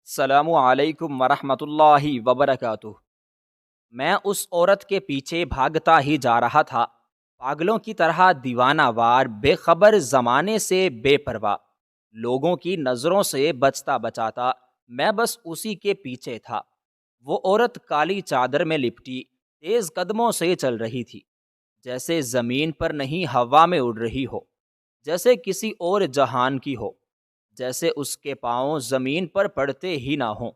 السلام علیکم ورحمۃ اللہ وبرکاتہ۔ میں اس عورت کے پیچھے بھاگتا ہی جا رہا تھا، پاگلوں کی طرح دیوانہ وار، بے خبر زمانے سے بے پرواہ، لوگوں کی نظروں سے بچتا بچاتا میں بس اسی کے پیچھے تھا۔ وہ عورت کالی چادر میں لپٹی تیز قدموں سے چل رہی تھی، جیسے زمین پر نہیں ہوا میں اڑ رہی ہو، جیسے کسی اور جہان کی ہو، جیسے اس کے پاؤں زمین پر پڑتے ہی نہ ہوں۔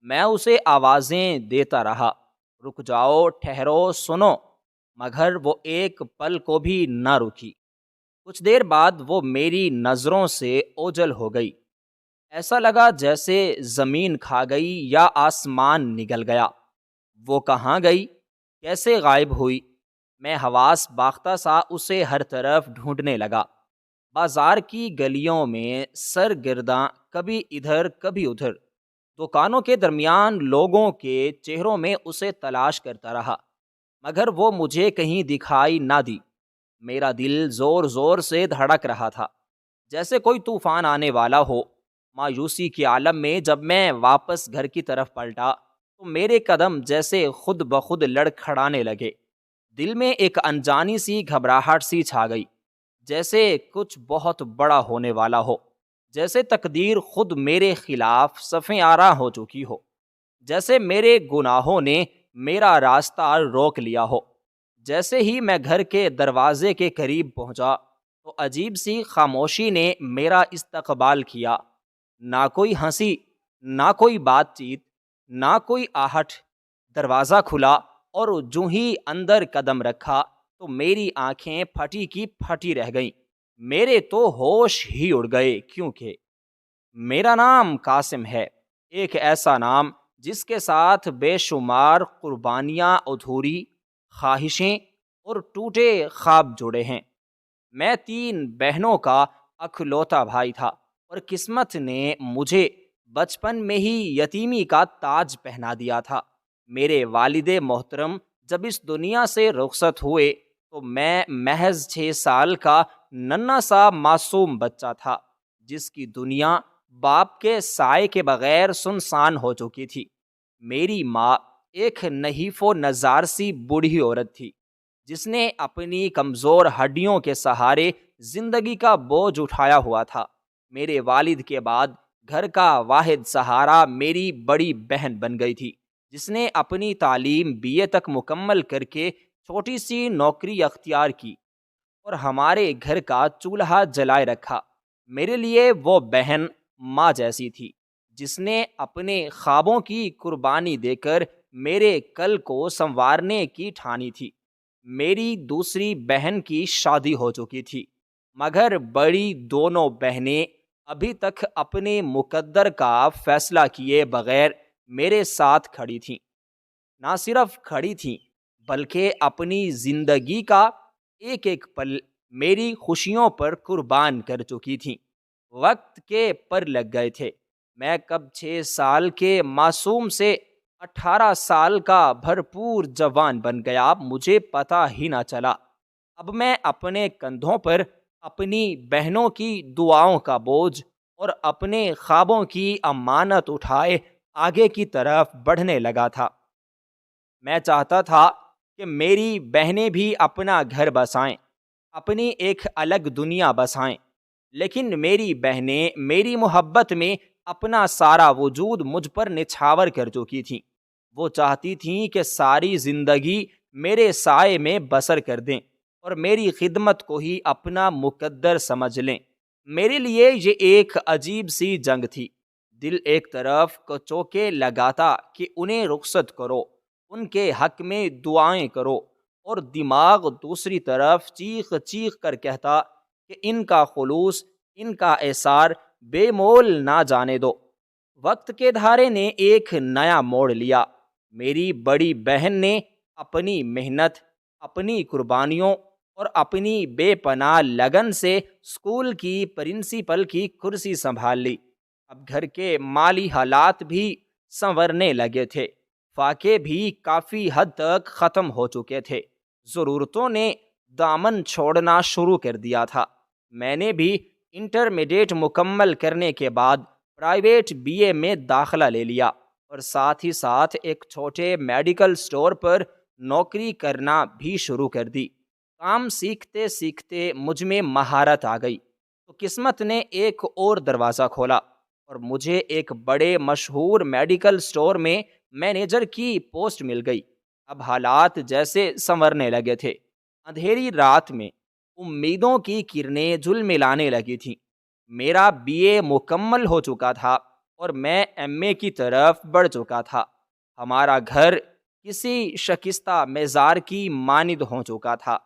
میں اسے آوازیں دیتا رہا، رک جاؤ، ٹھہرو، سنو، مگر وہ ایک پل کو بھی نہ رکی۔ کچھ دیر بعد وہ میری نظروں سے اوجھل ہو گئی، ایسا لگا جیسے زمین کھا گئی یا آسمان نگل گیا۔ وہ کہاں گئی؟ کیسے غائب ہوئی؟ میں حواس باختہ سا اسے ہر طرف ڈھونڈنے لگا، بازار کی گلیوں میں سرگرداں، کبھی ادھر کبھی ادھر، دکانوں کے درمیان لوگوں کے چہروں میں اسے تلاش کرتا رہا، مگر وہ مجھے کہیں دکھائی نہ دی۔ میرا دل زور زور سے دھڑک رہا تھا، جیسے کوئی طوفان آنے والا ہو۔ مایوسی کے عالم میں جب میں واپس گھر کی طرف پلٹا تو میرے قدم جیسے خود بخود لڑکھڑانے لگے۔ دل میں ایک انجانی سی گھبراہٹ سی چھا گئی، جیسے کچھ بہت بڑا ہونے والا ہو، جیسے تقدیر خود میرے خلاف صفیں آراں ہو چکی ہو، جیسے میرے گناہوں نے میرا راستہ روک لیا ہو۔ جیسے ہی میں گھر کے دروازے کے قریب پہنچا تو عجیب سی خاموشی نے میرا استقبال کیا، نہ کوئی ہنسی، نہ کوئی بات چیت، نہ کوئی آہٹ۔ دروازہ کھلا اور جوں ہی اندر قدم رکھا تو میری آنکھیں پھٹی کی پھٹی رہ گئیں، میرے تو ہوش ہی اڑ گئے، کیونکہ میرا نام قاسم ہے، ایک ایسا نام جس کے ساتھ بے شمار قربانیاں، ادھوری خواہشیں اور ٹوٹے خواب جڑے ہیں۔ میں 3 بہنوں کا اکلوتا بھائی تھا، اور قسمت نے مجھے بچپن میں ہی یتیمی کا تاج پہنا دیا تھا۔ میرے والد محترم جب اس دنیا سے رخصت ہوئے تو میں محض 6 سال کا ننھا سا معصوم بچہ تھا، جس کی دنیا باپ کے سائے کے بغیر سنسان ہو چکی تھی۔ میری ماں ایک نحیف و نزار سی بوڑھی عورت تھی، جس نے اپنی کمزور ہڈیوں کے سہارے زندگی کا بوجھ اٹھایا ہوا تھا۔ میرے والد کے بعد گھر کا واحد سہارا میری بڑی بہن بن گئی تھی، جس نے اپنی تعلیم BA تک مکمل کر کے چھوٹی سی نوکری اختیار کی اور ہمارے گھر کا چولہا جلائے رکھا۔ میرے لیے وہ بہن ماں جیسی تھی، جس نے اپنے خوابوں کی قربانی دے کر میرے کل کو سنوارنے کی ٹھانی تھی۔ میری دوسری بہن کی شادی ہو چکی تھی، مگر بڑی دونوں بہنیں ابھی تک اپنے مقدر کا فیصلہ کیے بغیر میرے ساتھ کھڑی تھیں۔ نہ صرف کھڑی تھیں بلکہ اپنی زندگی کا ایک ایک پل میری خوشیوں پر قربان کر چکی تھیں۔ وقت کے پر لگ گئے تھے، میں کب 6 سال کے معصوم سے 18 سال کا بھرپور جوان بن گیا، مجھے پتہ ہی نہ چلا۔ اب میں اپنے کندھوں پر اپنی بہنوں کی دعاؤں کا بوجھ اور اپنے خوابوں کی امانت اٹھائے آگے کی طرف بڑھنے لگا تھا۔ میں چاہتا تھا کہ میری بہنیں بھی اپنا گھر بسائیں، اپنی ایک الگ دنیا بسائیں، لیکن میری بہنیں میری محبت میں اپنا سارا وجود مجھ پر نچھاور کر چکی تھیں۔ وہ چاہتی تھیں کہ ساری زندگی میرے سائے میں بسر کر دیں اور میری خدمت کو ہی اپنا مقدر سمجھ لیں۔ میرے لیے یہ ایک عجیب سی جنگ تھی۔ دل ایک طرف کچوکے لگاتا کہ انہیں رخصت کرو، ان کے حق میں دعائیں کرو، اور دماغ دوسری طرف چیخ چیخ کر کہتا کہ ان کا خلوص، ان کا ایثار بے مول نہ جانے دو۔ وقت کے دھارے نے ایک نیا موڑ لیا۔ میری بڑی بہن نے اپنی محنت، اپنی قربانیوں اور اپنی بے پناہ لگن سے اسکول کی پرنسپل کی کرسی سنبھال لی۔ اب گھر کے مالی حالات بھی سنورنے لگے تھے، فاقے بھی کافی حد تک ختم ہو چکے تھے، ضرورتوں نے دامن چھوڑنا شروع کر دیا تھا۔ میں نے بھی انٹرمیڈیٹ مکمل کرنے کے بعد پرائیویٹ BA میں داخلہ لے لیا اور ساتھ ہی ساتھ ایک چھوٹے میڈیکل سٹور پر نوکری کرنا بھی شروع کر دی۔ کام سیکھتے سیکھتے مجھ میں مہارت آ گئی تو قسمت نے ایک اور دروازہ کھولا اور مجھے ایک بڑے مشہور میڈیکل سٹور میں مینیجر کی پوسٹ مل گئی۔ اب حالات جیسے سنورنے لگے تھے۔ اندھیری رات میں امیدوں کی کرنیں جھلملانے لگی تھیں۔ میرا BA مکمل ہو چکا تھا اور میں MA کی طرف بڑھ چکا تھا۔ ہمارا گھر کسی شکستہ مزار کی مانند ہو چکا تھا۔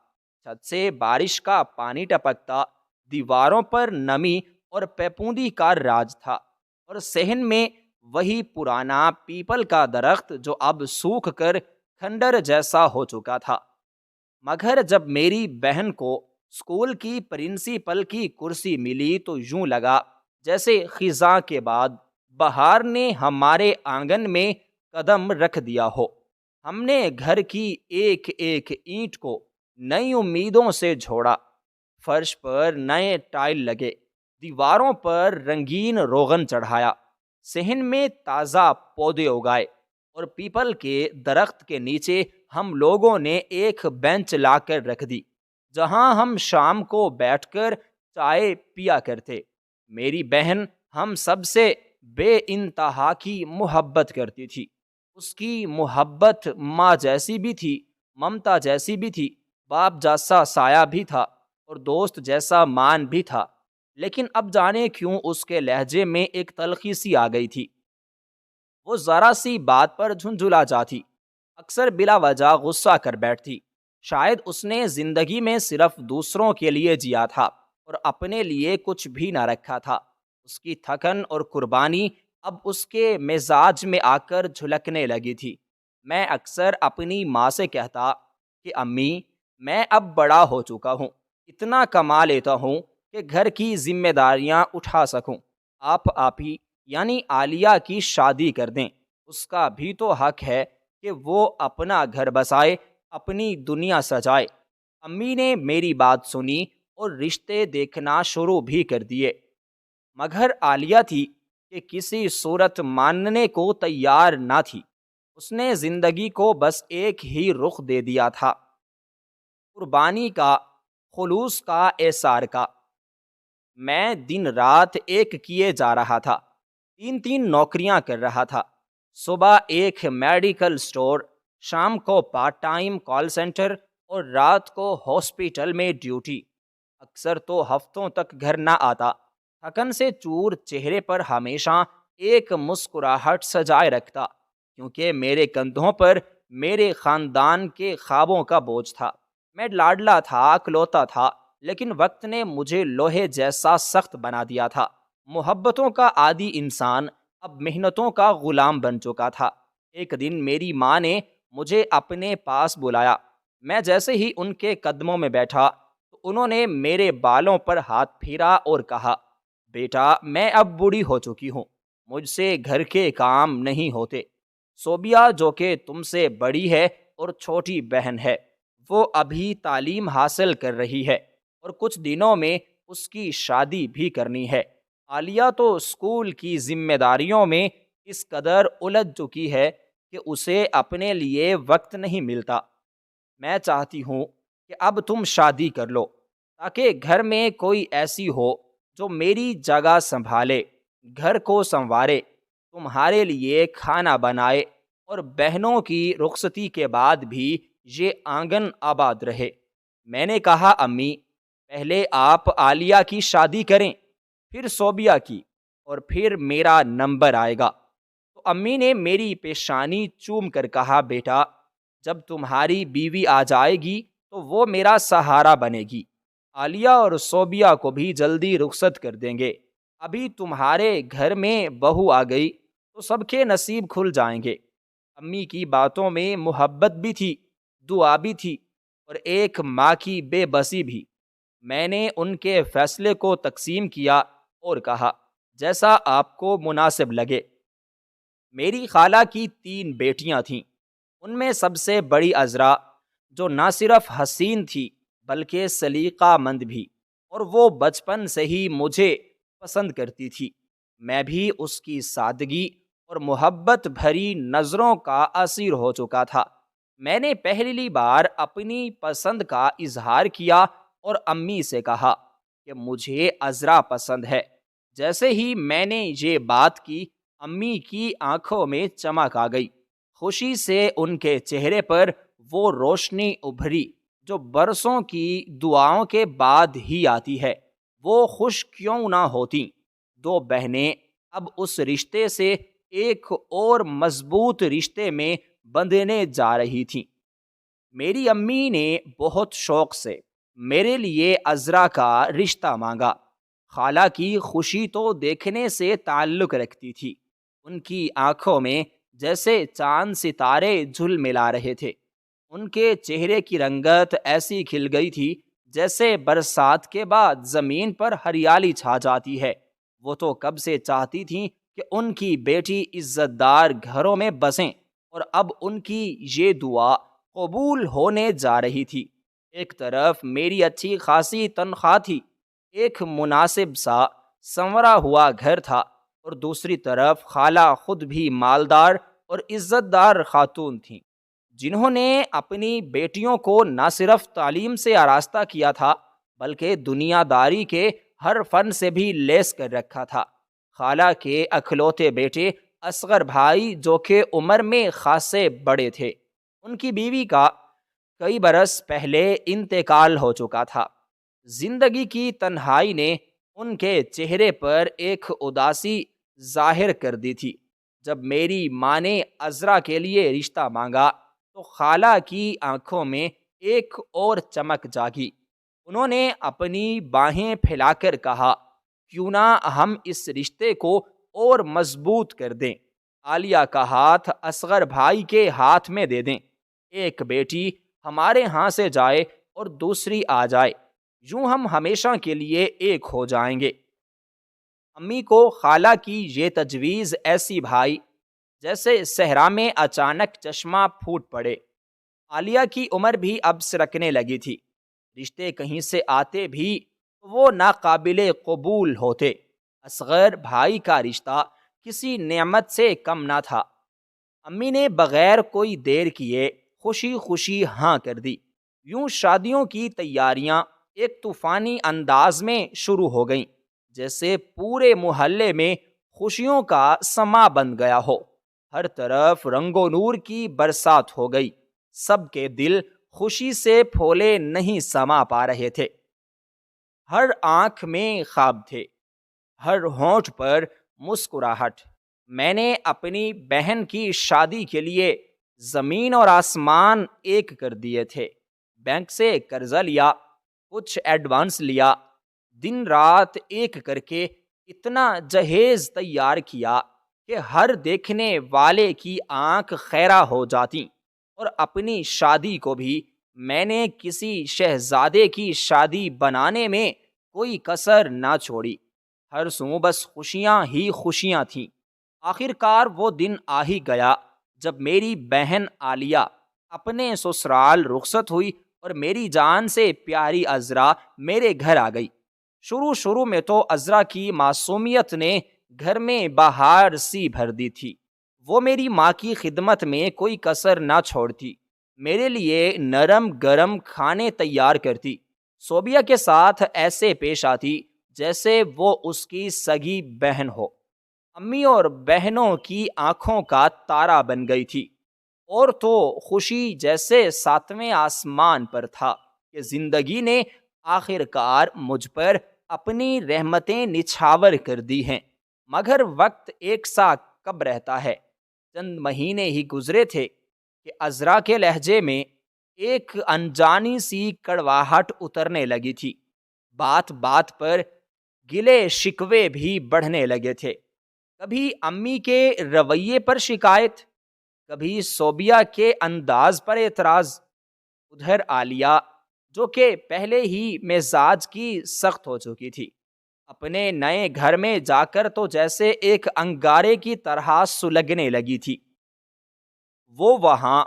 چھت سے بارش کا پانی ٹپکتا، دیواروں پر نمی اور پیپوندی کا راج تھا، اور صحن میں وہی پرانا پیپل کا درخت جو اب سوکھ کر کھنڈر جیسا ہو چکا تھا۔ مگر جب میری بہن کو اسکول کی پرنسپل کی کرسی ملی تو یوں لگا جیسے خزاں کے بعد بہار نے ہمارے آنگن میں قدم رکھ دیا ہو۔ ہم نے گھر کی ایک ایک اینٹ کو نئی امیدوں سے جوڑا۔ فرش پر نئے ٹائل لگے، دیواروں پر رنگین روغن چڑھایا، صحن میں تازہ پودے اگائے، اور پیپل کے درخت کے نیچے ہم لوگوں نے ایک بینچ لا کر رکھ دی جہاں ہم شام کو بیٹھ کر چائے پیا کرتے۔ میری بہن ہم سب سے بے انتہا کی محبت کرتی تھی۔ اس کی محبت ماں جیسی بھی تھی، ممتا جیسی بھی تھی، باپ جیسا سایہ بھی تھا اور دوست جیسا مان بھی تھا۔ لیکن اب جانے کیوں اس کے لہجے میں ایک تلخی سی آ گئی تھی۔ وہ ذرا سی بات پر جھنجھلا جاتی، اکثر بلا وجہ غصہ کر بیٹھتی۔ شاید اس نے زندگی میں صرف دوسروں کے لیے جیا تھا اور اپنے لیے کچھ بھی نہ رکھا تھا۔ اس کی تھکن اور قربانی اب اس کے مزاج میں آ کر جھلکنے لگی تھی۔ میں اکثر اپنی ماں سے کہتا کہ امی، میں اب بڑا ہو چکا ہوں، اتنا کما لیتا ہوں کہ گھر کی ذمہ داریاں اٹھا سکوں۔ آپ ہی یعنی عالیہ کی شادی کر دیں، اس کا بھی تو حق ہے کہ وہ اپنا گھر بسائے، اپنی دنیا سجائے۔ امی نے میری بات سنی اور رشتے دیکھنا شروع بھی کر دیے، مگر عالیہ تھی کہ کسی صورت ماننے کو تیار نہ تھی۔ اس نے زندگی کو بس ایک ہی رخ دے دیا تھا، قربانی کا، خلوص کا، ایثار کا۔ میں دن رات ایک کیے جا رہا تھا، 3 نوکریاں کر رہا تھا۔ صبح ایک میڈیکل سٹور، شام کو پارٹ ٹائم کال سینٹر اور رات کو ہاسپٹل میں ڈیوٹی۔ اکثر تو ہفتوں تک گھر نہ آتا۔ تھکن سے چور چہرے پر ہمیشہ ایک مسکراہٹ سجائے رکھتا، کیونکہ میرے کندھوں پر میرے خاندان کے خوابوں کا بوجھ تھا۔ میں لاڈلا تھا، اکلوتا تھا، لیکن وقت نے مجھے لوہے جیسا سخت بنا دیا تھا۔ محبتوں کا عادی انسان اب محنتوں کا غلام بن چکا تھا۔ ایک دن میری ماں نے مجھے اپنے پاس بلایا۔ میں جیسے ہی ان کے قدموں میں بیٹھا تو انہوں نے میرے بالوں پر ہاتھ پھیرا اور کہا، بیٹا، میں اب بوڑھی ہو چکی ہوں، مجھ سے گھر کے کام نہیں ہوتے۔ صوبیہ جو کہ تم سے بڑی ہے اور چھوٹی بہن ہے، وہ ابھی تعلیم حاصل کر رہی ہے اور کچھ دنوں میں اس کی شادی بھی کرنی ہے۔ عالیہ تو اسکول کی ذمہ داریوں میں اس قدر الجھ چکی ہے کہ اسے اپنے لیے وقت نہیں ملتا۔ میں چاہتی ہوں کہ اب تم شادی کر لو تاکہ گھر میں کوئی ایسی ہو جو میری جگہ سنبھالے، گھر کو سنوارے، تمہارے لیے کھانا بنائے اور بہنوں کی رخصتی کے بعد بھی یہ آنگن آباد رہے۔ میں نے کہا، امی، پہلے آپ عالیہ کی شادی کریں، پھر صوبیہ کی، اور پھر میرا نمبر آئے گا۔ تو امی نے میری پیشانی چوم کر کہا، بیٹا، جب تمہاری بیوی آ جائے گی تو وہ میرا سہارا بنے گی۔ عالیہ اور صوبیہ کو بھی جلدی رخصت کر دیں گے۔ ابھی تمہارے گھر میں بہو آ گئی تو سب کے نصیب کھل جائیں گے۔ امی کی باتوں میں محبت بھی تھی، دعا بھی تھی، اور ایک ماں کی بے بسی بھی۔ میں نے ان کے فیصلے کو تقسیم کیا اور کہا، جیسا آپ کو مناسب لگے۔ میری خالہ کی 3 بیٹیاں تھیں۔ ان میں سب سے بڑی عذرا، جو نہ صرف حسین تھی بلکہ سلیقہ مند بھی، اور وہ بچپن سے ہی مجھے پسند کرتی تھی۔ میں بھی اس کی سادگی اور محبت بھری نظروں کا اسیر ہو چکا تھا۔ میں نے پہلی بار اپنی پسند کا اظہار کیا اور امی سے کہا کہ مجھے عذرا پسند ہے۔ جیسے ہی میں نے یہ بات کی، امی کی آنکھوں میں چمک آ گئی۔ خوشی سے ان کے چہرے پر وہ روشنی ابھری جو برسوں کی دعاؤں کے بعد ہی آتی ہے۔ وہ خوش کیوں نہ ہوتی؟ دو بہنیں اب اس رشتے سے ایک اور مضبوط رشتے میں بندھنے جا رہی تھیں۔ میری امی نے بہت شوق سے میرے لیے عذرا کا رشتہ مانگا۔ خالہ کی خوشی تو دیکھنے سے تعلق رکھتی تھی۔ ان کی آنکھوں میں جیسے چاند ستارے جھل ملا رہے تھے۔ ان کے چہرے کی رنگت ایسی کھل گئی تھی جیسے برسات کے بعد زمین پر ہریالی چھا جاتی ہے۔ وہ تو کب سے چاہتی تھیں کہ ان کی بیٹی عزت دار گھروں میں بسیں، اور اب ان کی یہ دعا قبول ہونے جا رہی تھی۔ ایک طرف میری اچھی خاصی تنخواہ تھی، ایک مناسب سا سنورا ہوا گھر تھا، اور دوسری طرف خالہ خود بھی مالدار اور عزت دار خاتون تھیں، جنہوں نے اپنی بیٹیوں کو نہ صرف تعلیم سے آراستہ کیا تھا بلکہ دنیا داری کے ہر فن سے بھی لیس کر رکھا تھا۔ خالہ کے اکلوتے بیٹے اصغر بھائی، جو کہ عمر میں خاصے بڑے تھے، ان کی بیوی کا کئی برس پہلے انتقال ہو چکا تھا۔ زندگی کی تنہائی نے ان کے چہرے پر ایک اداسی ظاہر کر دی تھی۔ جب میری ماں نے عذرا کے لیے رشتہ مانگا تو خالہ کی آنکھوں میں ایک اور چمک جاگی۔ انہوں نے اپنی باہیں پھیلا کر کہا، کیوں نہ ہم اس رشتے کو اور مضبوط کر دیں؟ عالیہ کا ہاتھ اصغر بھائی کے ہاتھ میں دے دیں۔ ایک بیٹی ہمارے ہاں سے جائے اور دوسری آ جائے، یوں ہم ہمیشہ کے لیے ایک ہو جائیں گے۔ امی کو خالہ کی یہ تجویز ایسی بھائی جیسے صحرا میں اچانک چشمہ پھوٹ پڑے۔ عالیہ کی عمر بھی اب سرکنے لگی تھی۔ رشتے کہیں سے آتے بھی وہ ناقابل قبول ہوتے۔ اصغر بھائی کا رشتہ کسی نعمت سے کم نہ تھا۔ امی نے بغیر کوئی دیر کیے خوشی خوشی ہاں کر دی۔ یوں شادیوں کی تیاریاں ایک طوفانی انداز میں شروع ہو گئیں، جیسے پورے محلے میں خوشیوں کا سما بن گیا ہو۔ ہر طرف رنگ و نور کی برسات ہو گئی۔ سب کے دل خوشی سے پھولے نہیں سما پا رہے تھے۔ ہر آنکھ میں خواب تھے، ہر ہونٹ پر مسکراہٹ۔ میں نے اپنی بہن کی شادی کے لیے زمین اور آسمان ایک کر دیے تھے۔ بینک سے قرضہ لیا، کچھ ایڈوانس لیا، دن رات ایک کر کے اتنا جہیز تیار کیا کہ ہر دیکھنے والے کی آنکھ خیرہ ہو جاتی، اور اپنی شادی کو بھی میں نے کسی شہزادے کی شادی بنانے میں کوئی کسر نہ چھوڑی۔ ہر سو بس خوشیاں ہی خوشیاں تھیں۔ آخر کار وہ دن آ ہی گیا جب میری بہن عالیہ اپنے سسرال رخصت ہوئی اور میری جان سے پیاری عذرا میرے گھر آ گئی۔ شروع میں تو عذرا کی معصومیت نے گھر میں بہار سی بھر دی تھی۔ وہ میری ماں کی خدمت میں کوئی کسر نہ چھوڑتی، میرے لیے نرم گرم کھانے تیار کرتی، صوبیہ کے ساتھ ایسے پیش آتی جیسے وہ اس کی سگی بہن ہو۔ امی اور بہنوں کی آنکھوں کا تارا بن گئی تھی، اور تو خوشی جیسے ساتویں آسمان پر تھا کہ زندگی نے آخر کار مجھ پر اپنی رحمتیں نچھاور کر دی ہیں۔ مگر وقت ایک سا کب رہتا ہے۔ چند مہینے ہی گزرے تھے کہ عذرا کے لہجے میں ایک انجانی سی کڑواہٹ اترنے لگی تھی۔ بات بات پر گلے شکوے بھی بڑھنے لگے تھے۔ کبھی امی کے رویے پر شکایت، کبھی صوبیہ کے انداز پر اعتراض۔ ادھر عالیہ، جو کہ پہلے ہی مزاج کی سخت ہو چکی تھی، اپنے نئے گھر میں جا کر تو جیسے ایک انگارے کی طرح سلگنے لگی تھی۔ وہ وہاں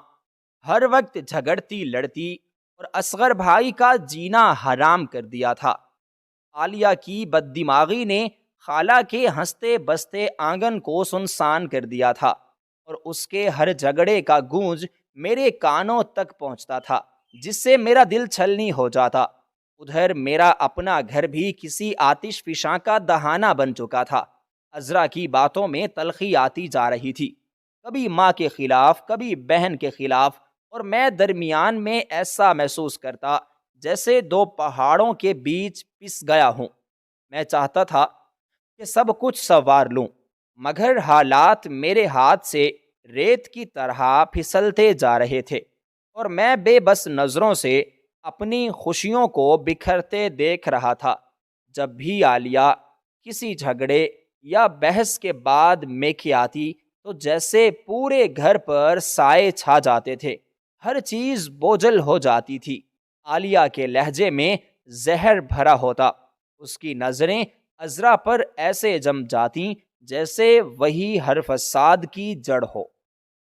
ہر وقت جھگڑتی لڑتی اور اصغر بھائی کا جینا حرام کر دیا تھا۔ عالیہ کی بد دماغی نے خالہ کے ہنستے بستے آنگن کو سنسان کر دیا تھا، اور اس کے ہر جھگڑے کا گونج میرے کانوں تک پہنچتا تھا، جس سے میرا دل چھلنی ہو جاتا۔ ادھر میرا اپنا گھر بھی کسی آتش فشاں کا دہانہ بن چکا تھا۔ عذرا کی باتوں میں تلخی آتی جا رہی تھی، کبھی ماں کے خلاف، کبھی بہن کے خلاف، اور میں درمیان میں ایسا محسوس کرتا جیسے دو پہاڑوں کے بیچ پس گیا ہوں۔ میں چاہتا تھا کہ سب کچھ سنوار لوں، مگر حالات میرے ہاتھ سے ریت کی طرح پھسلتے جا رہے تھے، اور میں بے بس نظروں سے اپنی خوشیوں کو بکھرتے دیکھ رہا تھا۔ جب بھی عالیہ کسی جھگڑے یا بحث کے بعد میکے آتی تو جیسے پورے گھر پر سائے چھا جاتے تھے، ہر چیز بوجھل ہو جاتی تھی۔ عالیہ کے لہجے میں زہر بھرا ہوتا، اس کی نظریں عذرا پر ایسے جم جاتی جیسے وہی ہر فساد کی جڑ ہو۔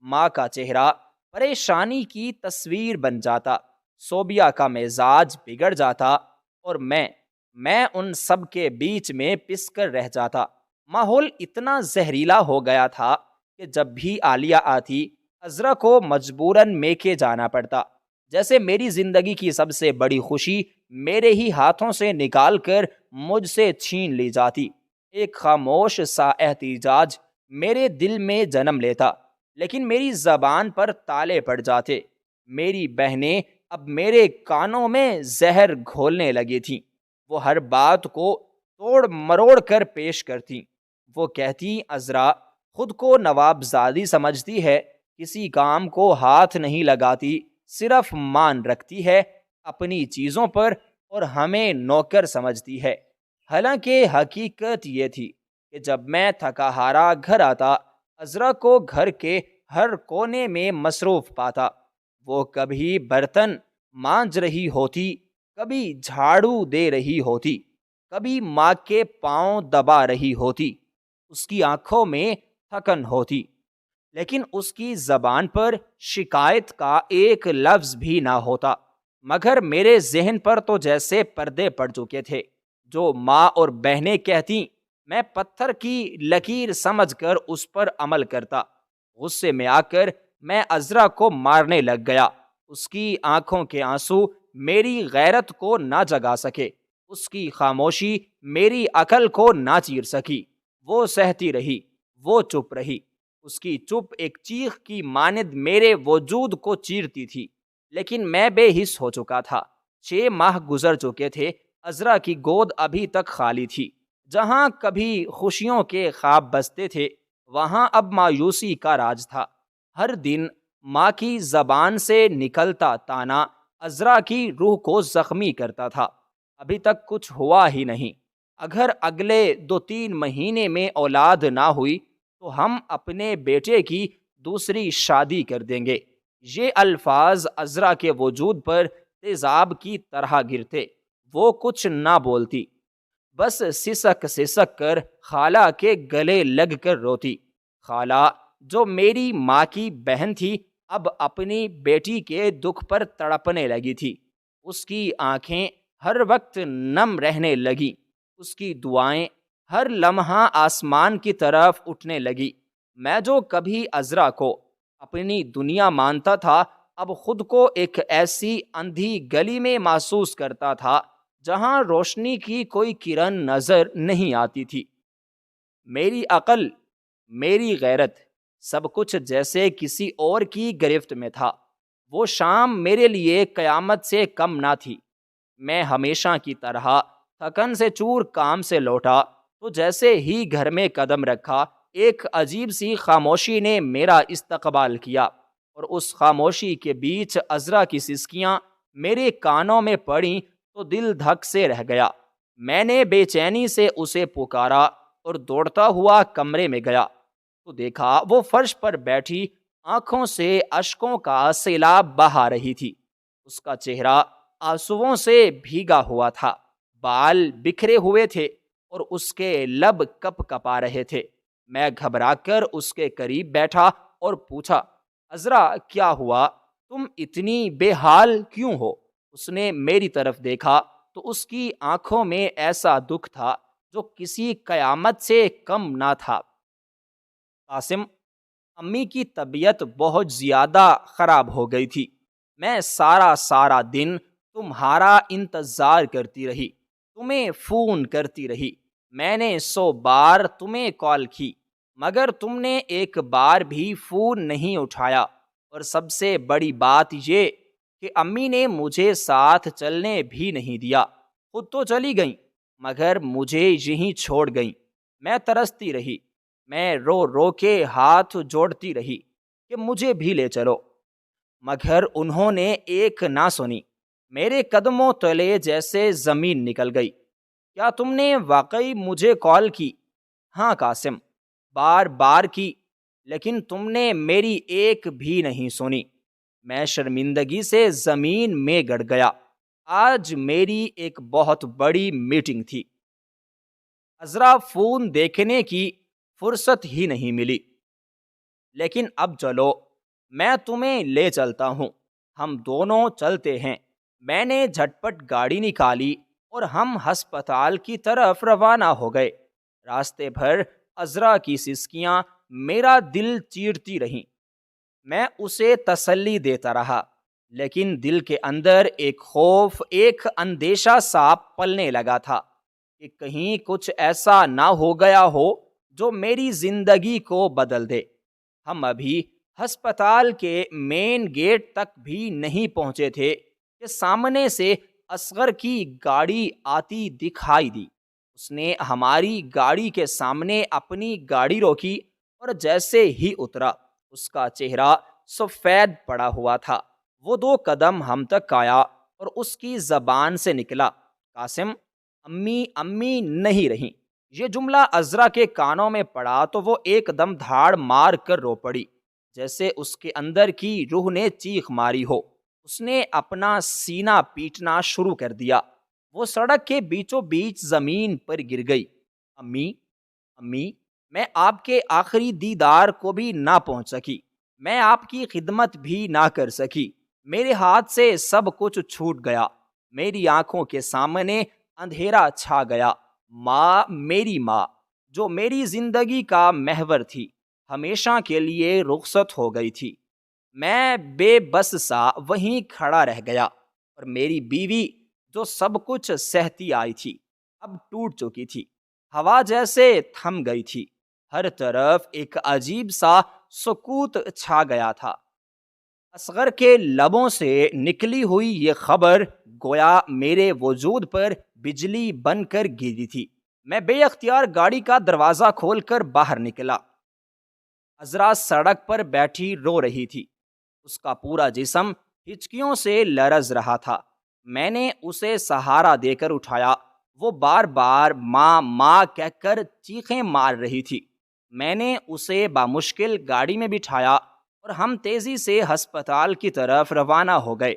ماں کا چہرہ پریشانی کی تصویر بن جاتا، صوبیہ کا مزاج بگڑ جاتا، اور میں ان سب کے بیچ میں پس کر رہ جاتا۔ ماحول اتنا زہریلا ہو گیا تھا کہ جب بھی عالیہ آتی، عذرا کو مجبوراً میکے جانا پڑتا، جیسے میری زندگی کی سب سے بڑی خوشی میرے ہی ہاتھوں سے نکال کر مجھ سے چھین لی جاتی۔ ایک خاموش سا احتجاج میرے دل میں جنم لیتا، لیکن میری زبان پر تالے پڑ جاتے۔ میری بہنیں اب میرے کانوں میں زہر گھولنے لگی تھیں۔ وہ ہر بات کو توڑ مروڑ کر پیش کرتی۔ وہ کہتی، عذرا خود کو نوابزادی سمجھتی ہے، کسی کام کو ہاتھ نہیں لگاتی، صرف مان رکھتی ہے اپنی چیزوں پر، اور ہمیں نوکر سمجھتی ہے۔ حالانکہ حقیقت یہ تھی کہ جب میں تھکا ہارا گھر آتا، عذرا کو گھر کے ہر کونے میں مصروف پاتا۔ وہ کبھی برتن مانج رہی ہوتی، کبھی جھاڑو دے رہی ہوتی، کبھی ماں کے پاؤں دبا رہی ہوتی۔ اس کی آنکھوں میں تھکن ہوتی، لیکن اس کی زبان پر شکایت کا ایک لفظ بھی نہ ہوتا۔ مگر میرے ذہن پر تو جیسے پردے پڑ چکے تھے۔ جو ماں اور بہنیں کہتی، میں پتھر کی لکیر سمجھ کر اس پر عمل کرتا۔ غصے میں آ کر میں عذرا کو مارنے لگ گیا۔ اس کی آنکھوں کے آنسو میری غیرت کو نہ جگا سکے، اس کی خاموشی میری عقل کو نہ چیر سکی۔ وہ سہتی رہی، وہ چپ رہی۔ اس کی چپ ایک چیخ کی مانند میرے وجود کو چیرتی تھی، لیکن میں بے حس ہو چکا تھا۔ 6 ماہ گزر چکے تھے، عذرا کی گود ابھی تک خالی تھی۔ جہاں کبھی خوشیوں کے خواب بستے تھے، وہاں اب مایوسی کا راج تھا۔ ہر دن ماں کی زبان سے نکلتا تانا عذرا کی روح کو زخمی کرتا تھا۔ ابھی تک کچھ ہوا ہی نہیں، اگر اگلے 2-3 مہینے میں اولاد نہ ہوئی تو ہم اپنے بیٹے کی دوسری شادی کر دیں گے۔ یہ الفاظ عذرا کے وجود پر تیزاب کی طرح گرتے۔ وہ کچھ نہ بولتی، بس سسک سسک کر خالہ کے گلے لگ کر روتی۔ خالہ جو میری ماں کی بہن تھی، اب اپنی بیٹی کے دکھ پر تڑپنے لگی تھی۔ اس کی آنکھیں ہر وقت نم رہنے لگی، اس کی دعائیں ہر لمحہ آسمان کی طرف اٹھنے لگی۔ میں جو کبھی عذرا کو اپنی دنیا مانتا تھا، اب خود کو ایک ایسی اندھی گلی میں محسوس کرتا تھا جہاں روشنی کی کوئی کرن نظر نہیں آتی تھی۔ میری عقل، میری غیرت، سب کچھ جیسے کسی اور کی گرفت میں تھا۔ وہ شام میرے لیے قیامت سے کم نہ تھی۔ میں ہمیشہ کی طرح تھکن سے چور کام سے لوٹا تو جیسے ہی گھر میں قدم رکھا، ایک عجیب سی خاموشی نے میرا استقبال کیا، اور اس خاموشی کے بیچ عذرا کی سسکیاں میرے کانوں میں پڑیں تو دل دھک سے رہ گیا۔ میں نے بے چینی سے اسے پکارا اور دوڑتا ہوا کمرے میں گیا تو دیکھا وہ فرش پر بیٹھی آنکھوں سے اشکوں کا سیلاب بہا رہی تھی۔ اس کا چہرہ آنسوؤں سے بھیگا ہوا تھا، بال بکھرے ہوئے تھے اور اس کے لب کپ کپا رہے تھے۔ میں گھبرا کر اس کے قریب بیٹھا اور پوچھا، عذرا کیا ہوا؟ تم اتنی بے حال کیوں ہو؟ اس نے میری طرف دیکھا تو اس کی آنکھوں میں ایسا دکھ تھا جو کسی قیامت سے کم نہ تھا۔ قاسم، امی کی طبیعت بہت زیادہ خراب ہو گئی تھی۔ میں سارا دن تمہارا انتظار کرتی رہی، تمہیں فون کرتی رہی۔ میں نے 100 بار تمہیں کال کی، مگر تم نے ایک بار بھی فون نہیں اٹھایا۔ اور سب سے بڑی بات یہ کہ امی نے مجھے ساتھ چلنے بھی نہیں دیا، خود تو چلی گئیں مگر مجھے یہیں چھوڑ گئیں۔ میں ترستی رہی، میں رو رو کے ہاتھ جوڑتی رہی کہ مجھے بھی لے چلو، مگر انہوں نے ایک نہ سنی۔ میرے قدموں تلے جیسے زمین نکل گئی۔ کیا تم نے واقعی مجھے کال کی؟ ہاں قاسم، بار بار کی، لیکن تم نے میری ایک بھی نہیں سنی۔ میں شرمندگی سے زمین میں گڑ گیا۔ آج میری ایک بہت بڑی میٹنگ تھی، عذرا فون دیکھنے کی فرصت ہی نہیں ملی۔ لیکن اب چلو، میں تمہیں لے چلتا ہوں، ہم دونوں چلتے ہیں۔ میں نے جھٹ پٹ گاڑی نکالی اور ہم ہسپتال کی طرف روانہ ہو گئے۔ راستے بھر عذرا کی سسکیاں میرا دل چیرتی رہیں۔ میں اسے تسلی دیتا رہا، لیکن دل کے اندر ایک خوف، ایک اندیشہ سا پلنے لگا تھا کہ کہیں کچھ ایسا نہ ہو گیا ہو جو میری زندگی کو بدل دے۔ ہم ابھی ہسپتال کے مین گیٹ تک بھی نہیں پہنچے تھے کہ سامنے سے اصغر کی گاڑی آتی دکھائی دی۔ اس نے ہماری گاڑی کے سامنے اپنی گاڑی روکی اور جیسے ہی اترا، اس کا چہرہ سفید پڑا ہوا تھا۔ وہ 2 قدم ہم تک آیا اور اس کی زبان سے نکلا، قاسم، امی امی نہیں رہیں۔ یہ جملہ عذرا کے کانوں میں پڑا تو وہ ایک دم دھاڑ مار کر رو پڑی، جیسے اس کے اندر کی روح نے چیخ ماری ہو۔ اس نے اپنا سینہ پیٹنا شروع کر دیا۔ وہ سڑک کے بیچوں بیچ زمین پر گر گئی۔ امی، امی، میں آپ کے آخری دیدار کو بھی نہ پہنچ سکی، میں آپ کی خدمت بھی نہ کر سکی، میرے ہاتھ سے سب کچھ چھوٹ گیا، میری آنکھوں کے سامنے اندھیرا چھا گیا۔ ماں، میری ماں، جو میری زندگی کا محور تھی، ہمیشہ کے لیے رخصت ہو گئی تھی۔ میں بے بس سا وہیں کھڑا رہ گیا، اور میری بیوی جو سب کچھ سہتی آئی تھی اب ٹوٹ چکی تھی، ہوا جیسے تھم گئی تھی۔ ہر طرف ایک عجیب سا سکوت چھا گیا تھا۔ اصغر کے لبوں سے نکلی ہوئی یہ خبر گویا میرے وجود پر بجلی بن کر گری تھی۔ میں بے اختیار گاڑی کا دروازہ کھول کر باہر نکلا۔ عذرا سڑک پر بیٹھی رو رہی تھی، اس کا پورا جسم ہچکیوں سے لرز رہا تھا۔ میں نے اسے سہارا دے کر اٹھایا۔ وہ بار بار ماں ماں کہہ کر چیخیں مار رہی تھی۔ میں نے اسے بامشکل گاڑی میں بٹھایا اور ہم تیزی سے ہسپتال کی طرف روانہ ہو گئے۔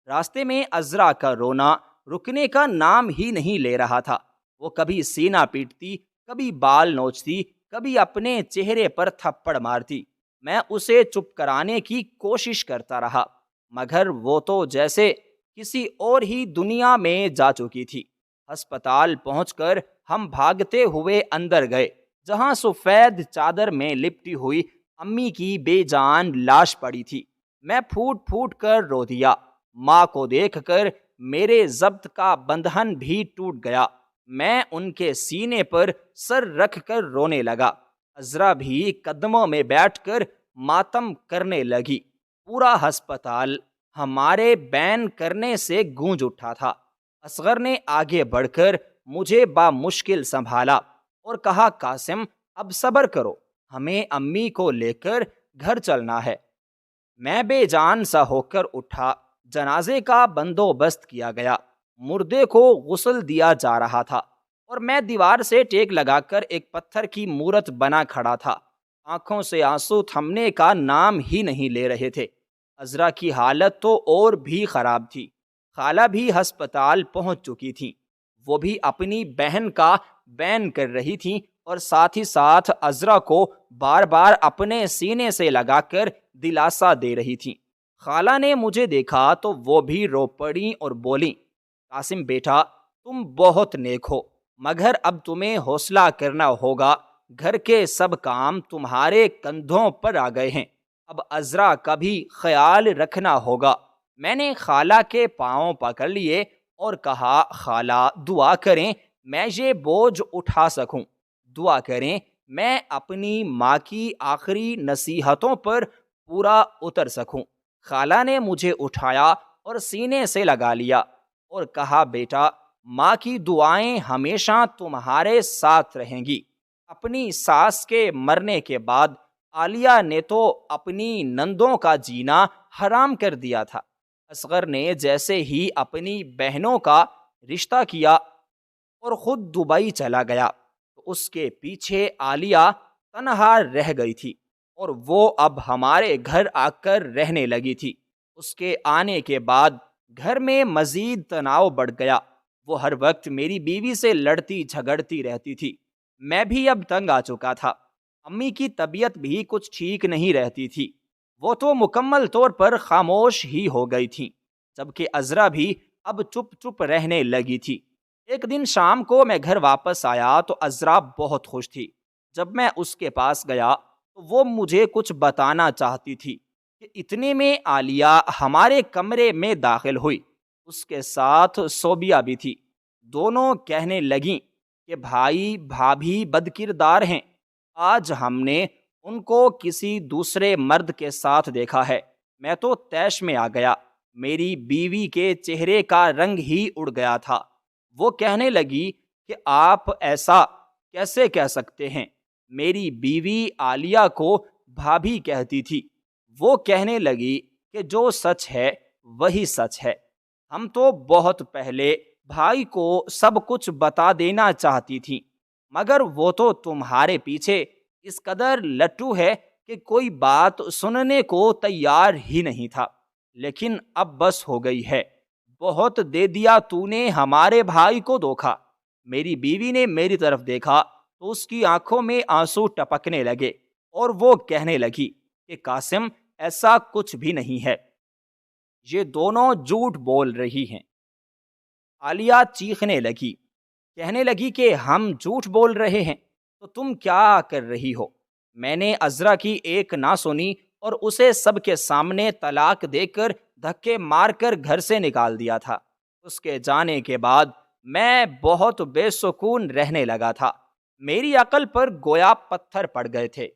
راستے میں عذرا کا رونا رکنے کا نام ہی نہیں لے رہا تھا۔ وہ کبھی سینہ پیٹتی، کبھی بال نوچتی، کبھی اپنے چہرے پر تھپڑ مارتی۔ میں اسے چپ کرانے کی کوشش کرتا رہا، مگر وہ تو جیسے کسی اور ہی دنیا میں جا چکی تھی۔ ہسپتال پہنچ کر ہم بھاگتے ہوئے اندر گئے، جہاں سفید چادر میں لپٹی ہوئی امی کی بے جان لاش پڑی تھی۔ میں پھوٹ پھوٹ کر رو دیا۔ ماں کو دیکھ کر میرے ضبط کا بندھن بھی ٹوٹ گیا۔ میں ان کے سینے پر سر رکھ کر رونے لگا۔ عذرا بھی قدموں میں بیٹھ کر ماتم کرنے لگی۔ پورا ہسپتال ہمارے بین کرنے سے گونج اٹھا تھا۔ اصغر نے آگے بڑھ کر مجھے بامشکل سنبھالا اور کہا، قاسم، اب صبر کرو، ہمیں امی کو لے کر گھر چلنا ہے۔ میں بے جان سا ہو کر اٹھا۔ جنازے کا بندوبست کیا گیا، مردے کو غسل دیا جا رہا تھا، اور میں دیوار سے ٹیک لگا کر ایک پتھر کی مورت بنا کھڑا تھا۔ آنکھوں سے آنسو تھمنے کا نام ہی نہیں لے رہے تھے۔ عذرا کی حالت تو اور بھی خراب تھی۔ خالہ بھی ہسپتال پہنچ چکی تھیں، وہ بھی اپنی بہن کا بین کر رہی تھیں اور ساتھ ہی ساتھ عذرا کو بار بار اپنے سینے سے لگا کر دلاسا دے رہی تھیں۔ خالہ نے مجھے دیکھا تو وہ بھی رو پڑیں اور بولیں، قاسم بیٹا، تم بہت نیک ہو، مگر اب تمہیں حوصلہ کرنا ہوگا، گھر کے سب کام تمہارے کندھوں پر آ گئے ہیں، اب عذرا کا بھی خیال رکھنا ہوگا۔ میں نے خالہ کے پاؤں پکڑ لیے اور کہا، خالہ دعا کریں میں یہ بوجھ اٹھا سکوں، دعا کریں میں اپنی ماں کی آخری نصیحتوں پر پورا اتر سکوں۔ خالہ نے مجھے اٹھایا اور سینے سے لگا لیا اور کہا، بیٹا ماں کی دعائیں ہمیشہ تمہارے ساتھ رہیں گی۔ اپنی ساس کے مرنے کے بعد عالیہ نے تو اپنی نندوں کا جینا حرام کر دیا تھا۔ اصغر نے جیسے ہی اپنی بہنوں کا رشتہ کیا اور خود دبئی چلا گیا تو اس کے پیچھے عالیہ تنہا رہ گئی تھی اور وہ اب ہمارے گھر آ کر رہنے لگی تھی۔ اس کے آنے کے بعد گھر میں مزید تناؤ بڑھ گیا۔ وہ ہر وقت میری بیوی سے لڑتی جھگڑتی رہتی تھی۔ میں بھی اب تنگ آ چکا تھا۔ امی کی طبیعت بھی کچھ ٹھیک نہیں رہتی تھی، وہ تو مکمل طور پر خاموش ہی ہو گئی تھی، جبکہ عذرا بھی اب چپ چپ رہنے لگی تھی۔ ایک دن شام کو میں گھر واپس آیا تو عذرا بہت خوش تھی۔ جب میں اس کے پاس گیا تو وہ مجھے کچھ بتانا چاہتی تھی کہ اتنے میں عالیہ ہمارے کمرے میں داخل ہوئی، اس کے ساتھ صوبیہ بھی تھی۔ دونوں کہنے لگیں کہ بھائی بھابھی بدکردار ہیں، آج ہم نے ان کو کسی دوسرے مرد کے ساتھ دیکھا ہے۔ میں تو طیش میں آ گیا، میری بیوی کے چہرے کا رنگ ہی اڑ گیا تھا۔ وہ کہنے لگی کہ آپ ایسا کیسے کہہ سکتے ہیں؟ میری بیوی عالیہ کو بھابھی کہتی تھی۔ وہ کہنے لگی کہ جو سچ ہے وہی سچ ہے، ہم تو بہت پہلے بھائی کو سب کچھ بتا دینا چاہتی تھی، مگر وہ تو تمہارے پیچھے اس قدر لٹو ہے کہ کوئی بات سننے کو تیار ہی نہیں تھا۔ لیکن اب بس ہو گئی ہے، بہت دے دیا تو نے ہمارے بھائی کو دھوکا۔ میری بیوی نے میری طرف دیکھا تو اس کی آنکھوں میں آنسو ٹپکنے لگے اور وہ کہنے لگی کہ قاسم ایسا کچھ بھی نہیں ہے، یہ دونوں جھوٹ بول رہی ہیں۔ عالیہ چیخنے لگی، کہنے لگی کہ ہم جھوٹ بول رہے ہیں تو تم کیا کر رہی ہو؟ میں نے عذرا کی ایک نہ سنی اور اسے سب کے سامنے طلاق دے کر دھکے مار کر گھر سے نکال دیا تھا۔ اس کے جانے کے بعد میں بہت بے سکون رہنے لگا تھا۔ میری عقل پر گویا پتھر پڑ گئے تھے۔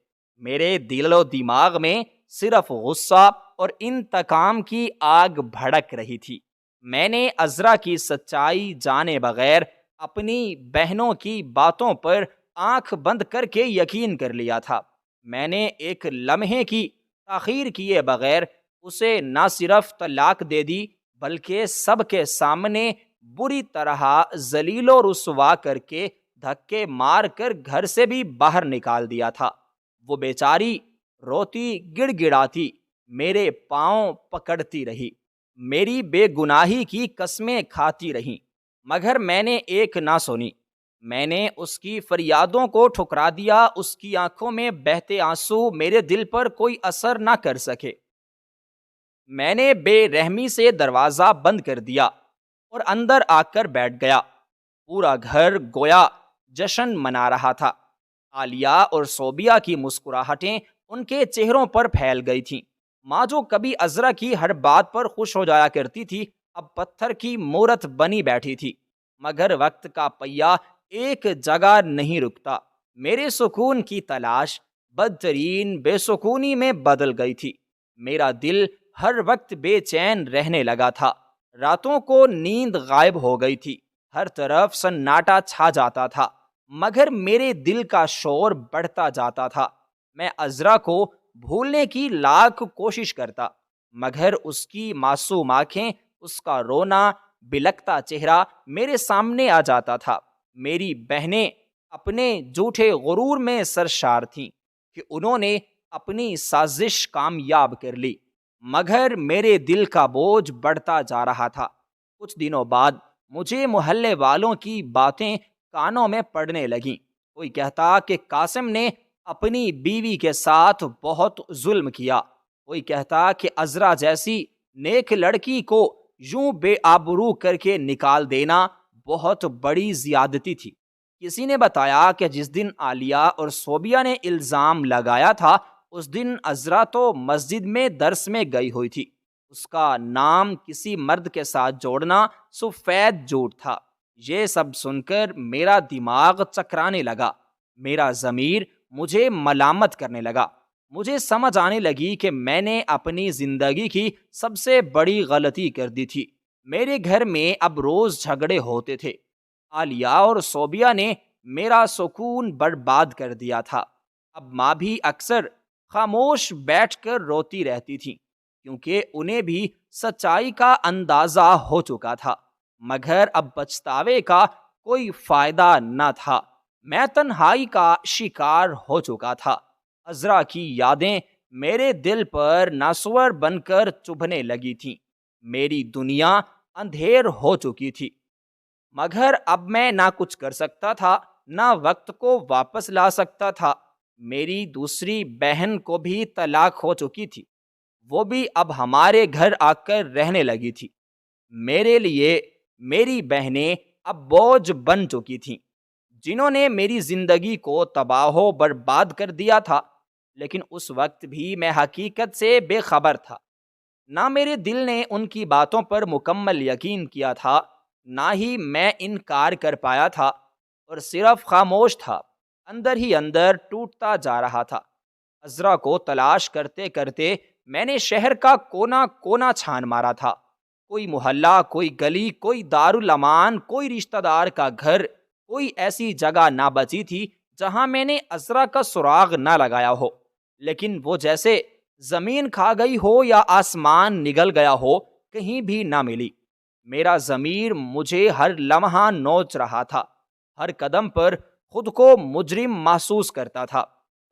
میرے دل و دماغ میں صرف غصہ اور انتقام کی آگ بھڑک رہی تھی۔ میں نے عذرا کی سچائی جانے بغیر اپنی بہنوں کی باتوں پر آنکھ بند کر کے یقین کر لیا تھا۔ میں نے ایک لمحے کی تاخیر کیے بغیر اسے نہ صرف طلاق دے دی بلکہ سب کے سامنے بری طرح ذلیل و رسوا کر کے دھکے مار کر گھر سے بھی باہر نکال دیا تھا۔ وہ بیچاری روتی گڑ گڑاتی میرے پاؤں پکڑتی رہی، میری بے گناہی کی قسمیں کھاتی رہی، مگر میں نے ایک نہ سنی۔ میں نے اس کی فریادوں کو ٹھکرا دیا، اس کی آنکھوں میں بہتے آنسو میرے دل پر کوئی اثر نہ کر سکے۔ میں نے بے رحمی سے دروازہ بند کر دیا اور اندر آ کر بیٹھ گیا۔ پورا گھر گویا جشن منا رہا تھا۔ عالیہ اور صوبیہ کی مسکراہٹیں ان کے چہروں پر پھیل گئی تھیں۔ ماں جو کبھی عذرا کی ہر بات پر خوش ہو جایا کرتی تھی، اب پتھر کی مورت بنی بیٹھی تھی۔ مگر وقت کا پہیہ ایک جگہ نہیں رکتا۔ میرے سکون کی تلاش بدترین بے سکونی میں بدل گئی تھی۔ میرا دل ہر وقت بے چین رہنے لگا تھا۔ راتوں کو نیند غائب ہو گئی تھی، ہر طرف سناٹا چھا جاتا تھا، مگر میرے دل کا شور بڑھتا جاتا تھا۔ میں عذرا کو بھولنے کی لاکھ کوشش کرتا، مگر اس کی معصوم آنکھیں، اس کا رونا بلکتا چہرہ میرے سامنے آ جاتا تھا۔ میری بہنیں اپنے جھوٹے غرور میں سرشار تھیں کہ انہوں نے اپنی سازش کامیاب کر لی، مگر میرے دل کا بوجھ بڑھتا جا رہا تھا۔ کچھ دنوں بعد مجھے محلے والوں کی باتیں کانوں میں پڑنے لگیں۔ کوئی کہتا کہ قاسم نے اپنی بیوی کے ساتھ بہت ظلم کیا، کوئی کہتا کہ عذرا جیسی نیک لڑکی کو یوں بے آبرو کر کے نکال دینا بہت بڑی زیادتی تھی۔ کسی نے بتایا کہ جس دن عالیہ اور صوبیہ نے الزام لگایا تھا اس دن عذرا تو مسجد میں درس میں گئی ہوئی تھی۔ اس کا نام کسی مرد کے ساتھ جوڑنا سفید جھوٹ تھا۔ یہ سب سن کر میرا دماغ چکرانے لگا، میرا ضمیر مجھے ملامت کرنے لگا۔ مجھے سمجھ آنے لگی کہ میں نے اپنی زندگی کی سب سے بڑی غلطی کر دی تھی۔ میرے گھر میں اب روز جھگڑے ہوتے تھے۔ عالیہ اور صوبیہ نے میرا سکون برباد کر دیا تھا۔ اب ماں بھی اکثر خاموش بیٹھ کر روتی رہتی تھی، کیونکہ انہیں بھی سچائی کا اندازہ ہو چکا تھا، مگر اب پچھتاوے کا کوئی فائدہ نہ تھا۔ میں تنہائی کا شکار ہو چکا تھا۔ عذرا کی یادیں میرے دل پر ناسور بن کر چبھنے لگی تھیں۔ میری دنیا اندھیر ہو چکی تھی، مگر اب میں نہ کچھ کر سکتا تھا، نہ وقت کو واپس لا سکتا تھا۔ میری دوسری بہن کو بھی طلاق ہو چکی تھی، وہ بھی اب ہمارے گھر آ کر رہنے لگی تھی۔ میرے لیے میری بہنیں اب بوجھ بن چکی تھیں، جنہوں نے میری زندگی کو تباہ و برباد کر دیا تھا۔ لیکن اس وقت بھی میں حقیقت سے بے خبر تھا۔ نہ میرے دل نے ان کی باتوں پر مکمل یقین کیا تھا، نہ ہی میں انکار کر پایا تھا، اور صرف خاموش تھا، اندر ہی اندر ٹوٹتا جا رہا تھا۔ عذرا کو تلاش کرتے کرتے میں نے شہر کا کونا کونا چھان مارا تھا۔ کوئی محلہ، کوئی گلی، کوئی دارالامان، کوئی رشتہ دار کا گھر، کوئی ایسی جگہ نہ بچی تھی جہاں میں نے عذرا کا سراغ نہ لگایا ہو۔ لیکن وہ جیسے زمین کھا گئی ہو یا آسمان نگل گیا ہو، کہیں بھی نہ ملی۔ میرا ضمیر مجھے ہر لمحہ نوچ رہا تھا، ہر قدم پر خود کو مجرم محسوس کرتا تھا۔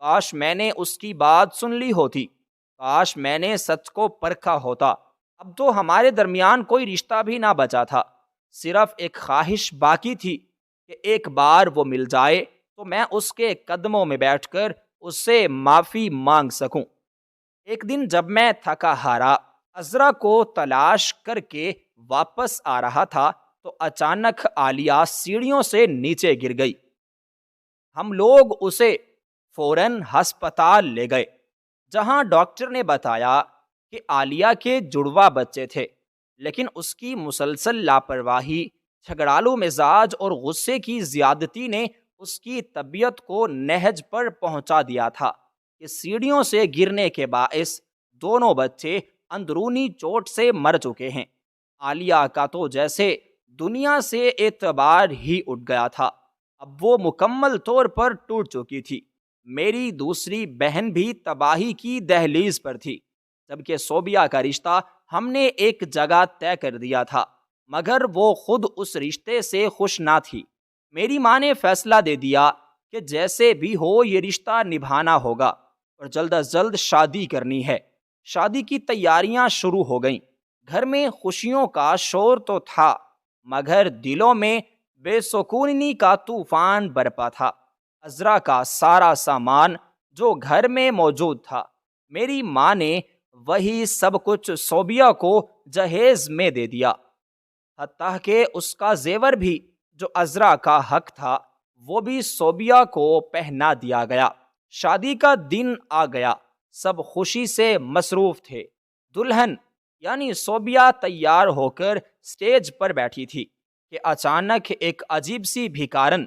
کاش میں نے اس کی بات سن لی ہوتی، کاش میں نے سچ کو پرکھا ہوتا۔ اب تو ہمارے درمیان کوئی رشتہ بھی نہ بچا تھا، صرف ایک خواہش باقی تھی کہ ایک بار وہ مل جائے تو میں اس کے قدموں میں بیٹھ کر اس سے معافی مانگ سکوں۔ ایک دن جب میں تھکا ہارا عذرا کو تلاش کر کے واپس آ رہا تھا تو اچانک عالیہ سیڑھیوں سے نیچے گر گئی۔ ہم لوگ اسے فوراً ہسپتال لے گئے، جہاں ڈاکٹر نے بتایا کہ عالیہ کے جڑواں بچے تھے، لیکن اس کی مسلسل لاپرواہی، جھگڑالو مزاج اور غصے کی زیادتی نے اس کی طبیعت کو نہج پر پہنچا دیا تھا کہ سیڑھیوں سے گرنے کے باعث دونوں بچے اندرونی چوٹ سے مر چکے ہیں۔ عالیہ کا تو جیسے دنیا سے اعتبار ہی اٹھ گیا تھا، اب وہ مکمل طور پر ٹوٹ چکی تھی۔ میری دوسری بہن بھی تباہی کی دہلیز پر تھی، جبکہ صوبیہ کا رشتہ ہم نے ایک جگہ طے کر دیا تھا، مگر وہ خود اس رشتے سے خوش نہ تھی۔ میری ماں نے فیصلہ دے دیا کہ جیسے بھی ہو یہ رشتہ نبھانا ہوگا اور جلد از جلد شادی کرنی ہے۔ شادی کی تیاریاں شروع ہو گئیں۔ گھر میں خوشیوں کا شور تو تھا، مگر دلوں میں بے سکونی کا طوفان برپا تھا۔ عذرا کا سارا سامان جو گھر میں موجود تھا، میری ماں نے وہی سب کچھ صوبیہ کو جہیز میں دے دیا، حتیٰ کہ اس کا زیور بھی جو عذرا کا حق تھا وہ بھی صوبیہ کو پہنا دیا گیا۔ شادی کا دن آ گیا، سب خوشی سے مصروف تھے۔ دلہن یعنی صوبیہ تیار ہو کر سٹیج پر بیٹھی تھی کہ اچانک ایک عجیب سی بھیکارن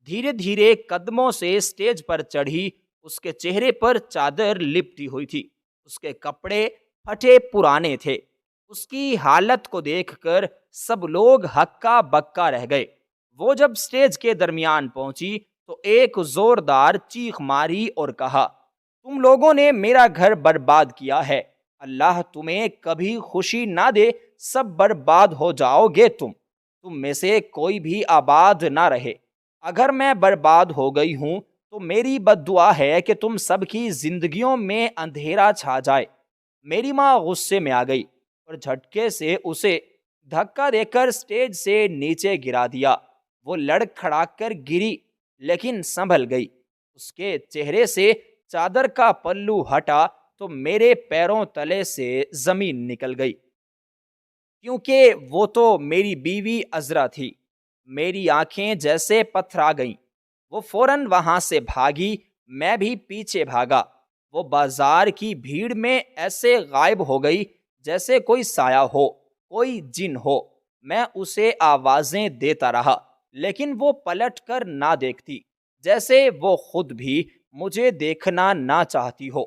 دھیرے دھیرے قدموں سے سٹیج پر چڑھی۔ اس کے چہرے پر چادر لپٹی ہوئی تھی، اس کے کپڑے پھٹے پرانے تھے۔ اس کی حالت کو دیکھ کر سب لوگ ہکا بکا رہ گئے۔ وہ جب سٹیج کے درمیان پہنچی تو ایک زوردار چیخ ماری اور کہا، تم لوگوں نے میرا گھر برباد کیا ہے، اللہ تمہیں کبھی خوشی نہ دے، سب برباد ہو جاؤ گے تم میں سے کوئی بھی آباد نہ رہے۔ اگر میں برباد ہو گئی ہوں تو میری بد دعا ہے کہ تم سب کی زندگیوں میں اندھیرا چھا جائے۔ میری ماں غصے میں آ گئی اور جھٹکے سے اسے دھکا دے کر سٹیج سے نیچے گرا دیا۔ وہ لڑکھڑا کر گری لیکن سنبھل گئی۔ اس کے چہرے سے چادر کا پلو ہٹا تو میرے پیروں تلے سے زمین نکل گئی، کیونکہ وہ تو میری بیوی عذرا تھی۔ میری آنکھیں جیسے پتھرا گئیں۔ وہ فوراً وہاں سے بھاگی، میں بھی پیچھے بھاگا۔ وہ بازار کی بھیڑ میں ایسے غائب ہو گئی جیسے کوئی سایہ ہو، کوئی جن ہو۔ میں اسے آوازیں دیتا رہا لیکن وہ پلٹ کر نہ دیکھتی، جیسے وہ خود بھی مجھے دیکھنا نہ چاہتی ہو۔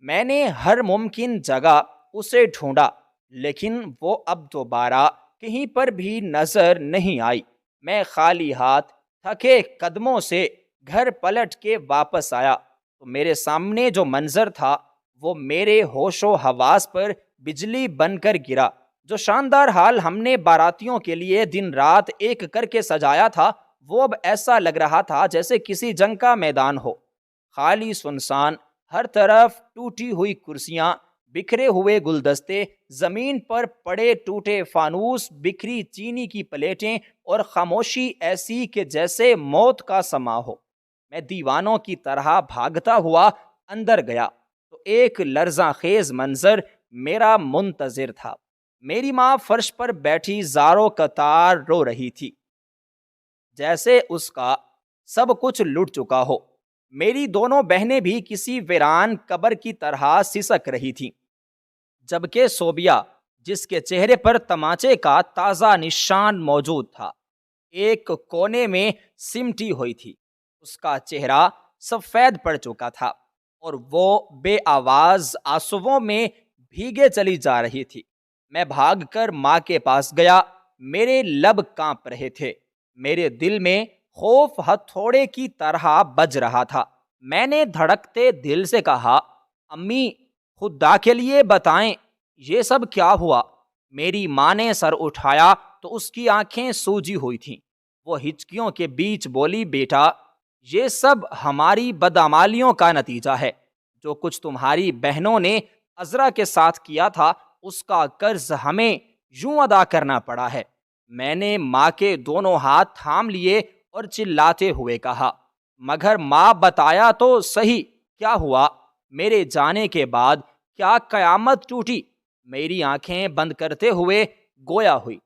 میں نے ہر ممکن جگہ اسے ڈھونڈا لیکن وہ اب دوبارہ کہیں پر بھی نظر نہیں آئی۔ میں خالی ہاتھ، تھکے قدموں سے گھر پلٹ کے واپس آیا تو میرے سامنے جو منظر تھا وہ میرے ہوش و حواس پر بجلی بن کر گرا۔ جو شاندار حال ہم نے باراتیوں کے لیے دن رات ایک کر کے سجایا تھا، وہ اب ایسا لگ رہا تھا جیسے کسی جنگ کا میدان ہو۔ خالی سنسان، ہر طرف ٹوٹی ہوئی کرسیاں، بکھرے ہوئے گلدستے، زمین پر پڑے ٹوٹے فانوس، بکھری چینی کی پلیٹیں، اور خاموشی ایسی کہ جیسے موت کا سماں ہو۔ میں دیوانوں کی طرح بھاگتا ہوا اندر گیا تو ایک لرزاں خیز منظر میرا منتظر تھا۔ میری ماں فرش پر بیٹھی زاروں قطار رو رہی تھی، جیسے اس کا سب کچھ لٹ چکا ہو۔ میری دونوں بہنیں بھی کسی ویران قبر کی طرح سسک رہی تھیں، جبکہ صوبیہ، جس کے چہرے پر تماچے کا تازہ نشان موجود تھا، ایک کونے میں سمٹی ہوئی تھی۔ اس کا چہرہ سفید پڑ چکا تھا اور وہ بے آواز آنسوؤں میں بھیگے چلی جا رہی تھی۔ میں بھاگ کر ماں کے پاس گیا، میرے لب کانپ رہے تھے، میرے دل میں خوف ہتھوڑے کی طرح بج رہا تھا۔ میں نے دھڑکتے دل سے کہا، امی، خدا کے لیے بتائیں یہ سب کیا ہوا؟ میری ماں نے سر اٹھایا تو اس کی آنکھیں سوجی ہوئی تھیں۔ وہ ہچکیوں کے بیچ بولی، بیٹا، یہ سب ہماری بدعمالیوں کا نتیجہ ہے۔ جو کچھ تمہاری بہنوں نے عذرا کے ساتھ کیا تھا اس کا قرض ہمیں یوں ادا کرنا پڑا ہے۔ میں نے ماں کے دونوں ہاتھ تھام لیے اور چلاتے ہوئے کہا، مگر ماں، بتایا تو صحیح کیا ہوا؟ میرے جانے کے بعد کیا قیامت ٹوٹی؟ میری آنکھیں بند کرتے ہوئے گویا ہوئی،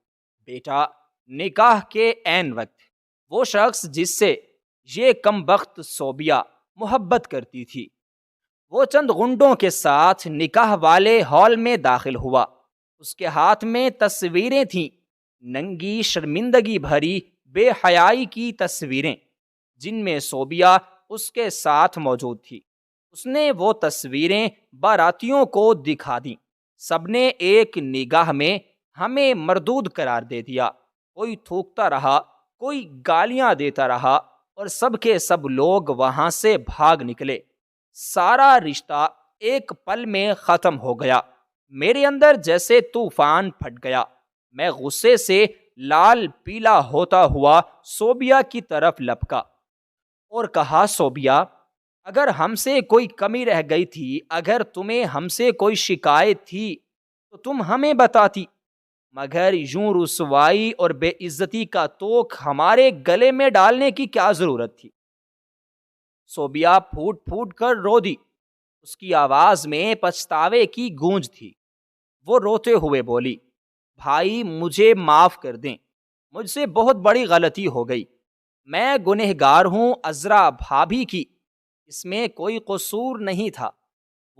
بیٹا، نکاح کے عین وقت وہ شخص جس سے یہ کمبخت صوبیہ محبت کرتی تھی، وہ چند غنڈوں کے ساتھ نکاح والے ہال میں داخل ہوا۔ اس کے ہاتھ میں تصویریں تھیں، ننگی، شرمندگی بھری، بے حیائی کی تصویریں، جن میں صوبیہ اس کے ساتھ موجود تھی۔ اس نے وہ تصویریں باراتیوں کو دکھا دیں۔ سب نے ایک نگاہ میں ہمیں مردود قرار دے دیا۔ کوئی تھوکتا رہا، کوئی گالیاں دیتا رہا، اور سب کے سب لوگ وہاں سے بھاگ نکلے۔ سارا رشتہ ایک پل میں ختم ہو گیا۔ میرے اندر جیسے طوفان پھٹ گیا۔ میں غصے سے لال پیلا ہوتا ہوا صوبیہ کی طرف لپکا اور کہا، صوبیہ، اگر ہم سے کوئی کمی رہ گئی تھی، اگر تمہیں ہم سے کوئی شکایت تھی تو تم ہمیں بتاتی، مگر یوں رسوائی اور بے عزتی کا توق ہمارے گلے میں ڈالنے کی کیا ضرورت تھی؟ صوبیہ پھوٹ پھوٹ کر رو دی۔ اس کی آواز میں پچھتاوے کی گونج تھی۔ وہ روتے ہوئے بولی، بھائی، مجھے معاف کر دیں، مجھ سے بہت بڑی غلطی ہو گئی۔ میں گنہگار ہوں، عذرا بھابھی کی اس میں کوئی قصور نہیں تھا۔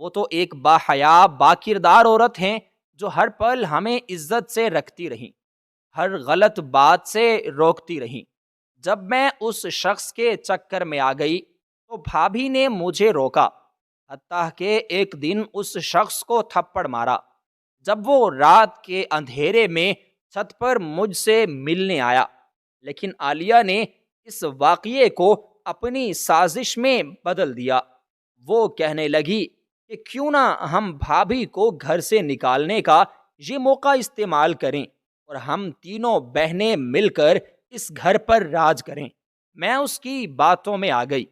وہ تو ایک باحیا، باکردار عورت ہیں جو ہر پل ہمیں عزت سے رکھتی رہیں، ہر غلط بات سے روکتی رہیں۔ جب میں اس شخص کے چکر میں آ گئی تو بھابھی نے مجھے روکا، حتیٰ کہ ایک دن اس شخص کو تھپڑ مارا جب وہ رات کے اندھیرے میں چھت پر مجھ سے ملنے آیا۔ لیکن عالیہ نے اس واقعے کو اپنی سازش میں بدل دیا۔ وہ کہنے لگی کہ کیوں نہ ہم بھابھی کو گھر سے نکالنے کا یہ موقع استعمال کریں اور ہم تینوں بہنیں مل کر اس گھر پر راج کریں۔ میں اس کی باتوں میں آ گئی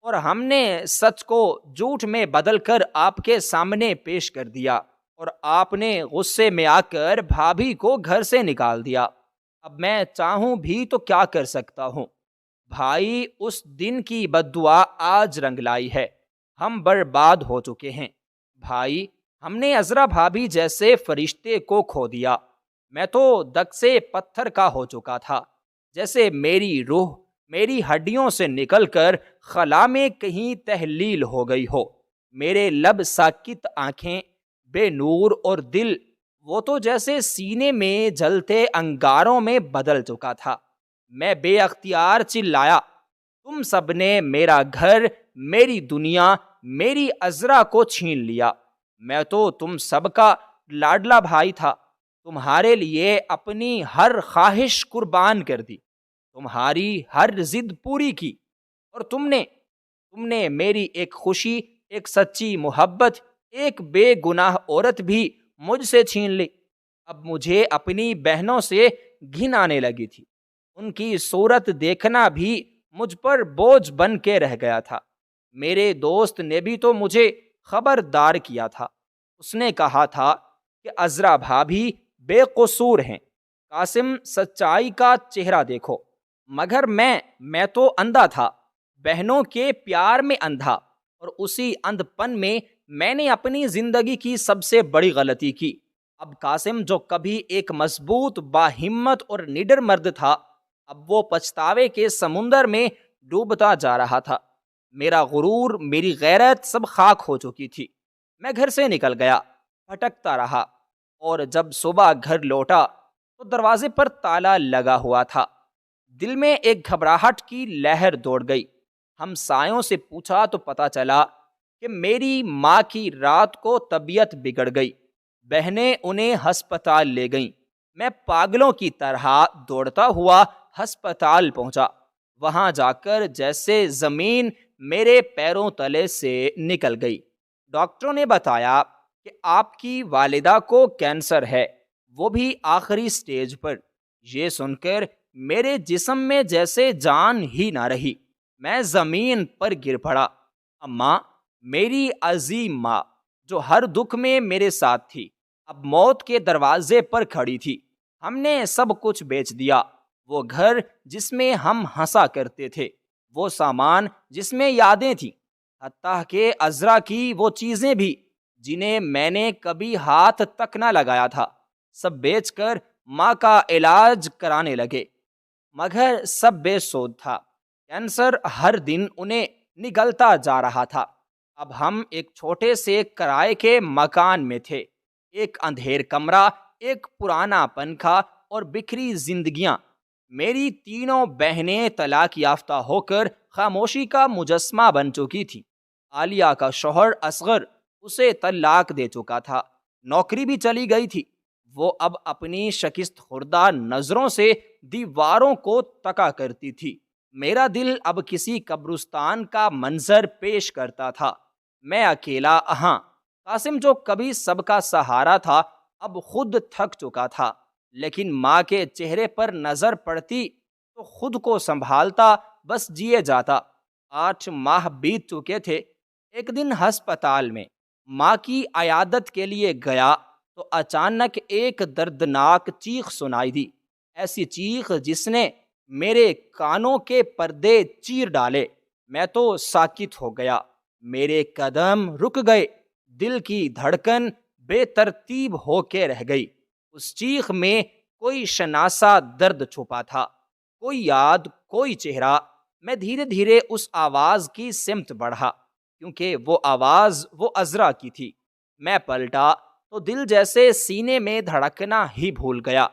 اور ہم نے سچ کو جھوٹ میں بدل کر آپ کے سامنے پیش کر دیا، اور آپ نے غصے میں آ کر بھابھی کو گھر سے نکال دیا۔ اب میں چاہوں بھی تو کیا کر سکتا ہوں؟ بھائی، اس دن کی بد دعا آج رنگ لائی ہے۔ ہم برباد ہو چکے ہیں۔ بھائی، ہم نے عذرا بھابھی جیسے فرشتے کو کھو دیا۔ میں تو دگ سے پتھر کا ہو چکا تھا، جیسے میری روح میری ہڈیوں سے نکل کر خلا میں کہیں تحلیل ہو گئی ہو۔ میرے لب ساکت، آنکھیں بے نور اور دل وہ تو جیسے سینے میں جلتے انگاروں میں بدل چکا تھا۔ میں بے اختیار چلایا، تم سب نے میرا گھر، میری دنیا، میری عذرا کو چھین لیا۔ میں تو تم سب کا لاڈلا بھائی تھا، تمہارے لیے اپنی ہر خواہش قربان کر دی، تمہاری ہر ضد پوری کی، اور تم نے میری ایک خوشی، ایک سچی محبت، ایک بے گناہ عورت بھی مجھ سے چھین لی۔ اب مجھے اپنی بہنوں سے گھن آنے لگی تھی، ان کی صورت دیکھنا بھی مجھ پر بوجھ بن کے رہ گیا تھا۔ میرے دوست نے بھی تو مجھے خبردار کیا تھا، اس نے کہا تھا کہ عذرا بھابھی بے قصور ہیں، قاسم سچائی کا چہرہ دیکھو۔ مگر میں تو اندھا تھا، بہنوں کے پیار میں اندھا، اور اسی اندھ پن میں میں نے اپنی زندگی کی سب سے بڑی غلطی کی۔ اب قاسم جو کبھی ایک مضبوط، باہمت اور نڈر مرد تھا، اب وہ پچھتاوے کے سمندر میں ڈوبتا جا رہا تھا۔ میرا غرور، میری غیرت سب خاک ہو چکی تھی۔ میں گھر سے نکل گیا، بھٹکتا رہا، اور جب صبح گھر لوٹا تو دروازے پر تالا لگا ہوا تھا۔ دل میں ایک گھبراہٹ کی لہر دوڑ گئی۔ ہمسایوں سے پوچھا تو پتا چلا کہ میری ماں کی رات کو طبیعت بگڑ گئی، بہنیں انہیں ہسپتال لے گئیں۔ میں پاگلوں کی طرح دوڑتا ہوا ہسپتال پہنچا۔ وہاں جا کر جیسے زمین میرے پیروں تلے سے نکل گئی۔ ڈاکٹروں نے بتایا کہ آپ کی والدہ کو کینسر ہے، وہ بھی آخری سٹیج پر۔ یہ سن کر میرے جسم میں جیسے جان ہی نہ رہی، میں زمین پر گر پڑا۔ اماں، میری عظیم ماں، جو ہر دکھ میں میرے ساتھ تھی، اب موت کے دروازے پر کھڑی تھی۔ ہم نے سب کچھ بیچ دیا، وہ گھر جس میں ہم ہنسا کرتے تھے، وہ سامان جس میں یادیں تھیں، حتیٰ کہ عذرا کی وہ چیزیں بھی جنہیں میں نے کبھی ہاتھ تک نہ لگایا تھا، سب بیچ کر ماں کا علاج کرانے لگے۔ مگر سب بے سود تھا، کینسر ہر دن انہیں نگلتا جا رہا تھا۔ اب ہم ایک چھوٹے سے کرائے کے مکان میں تھے، ایک اندھیر کمرہ، ایک پرانا پنکھا اور بکھری زندگیاں۔ میری تینوں بہنیں طلاق یافتہ ہو کر خاموشی کا مجسمہ بن چکی تھیں۔ عالیہ کا شوہر اصغر اسے طلاق دے چکا تھا، نوکری بھی چلی گئی تھی۔ وہ اب اپنی شکست خوردہ نظروں سے دیواروں کو تکا کرتی تھی۔ میرا دل اب کسی قبرستان کا منظر پیش کرتا تھا۔ میں اکیلا ہاں، قاسم جو کبھی سب کا سہارا تھا اب خود تھک چکا تھا، لیکن ماں کے چہرے پر نظر پڑتی تو خود کو سنبھالتا، بس جیے جاتا۔ 8 ماہ بیت چکے تھے۔ ایک دن ہسپتال میں ماں کی عیادت کے لیے گیا تو اچانک ایک دردناک چیخ سنائی دی، ایسی چیخ جس نے میرے کانوں کے پردے چیر ڈالے۔ میں تو ساکت ہو گیا، میرے قدم رک گئے، دل کی دھڑکن بے ترتیب ہو کے رہ گئی۔ اس چیخ میں کوئی شناسا درد چھپا تھا، کوئی یاد، کوئی چہرہ۔ میں دھیرے دھیرے اس آواز کی سمت بڑھا، کیونکہ وہ آواز وہ عذرا کی تھی۔ میں پلٹا تو دل جیسے سینے میں دھڑکنا ہی بھول گیا۔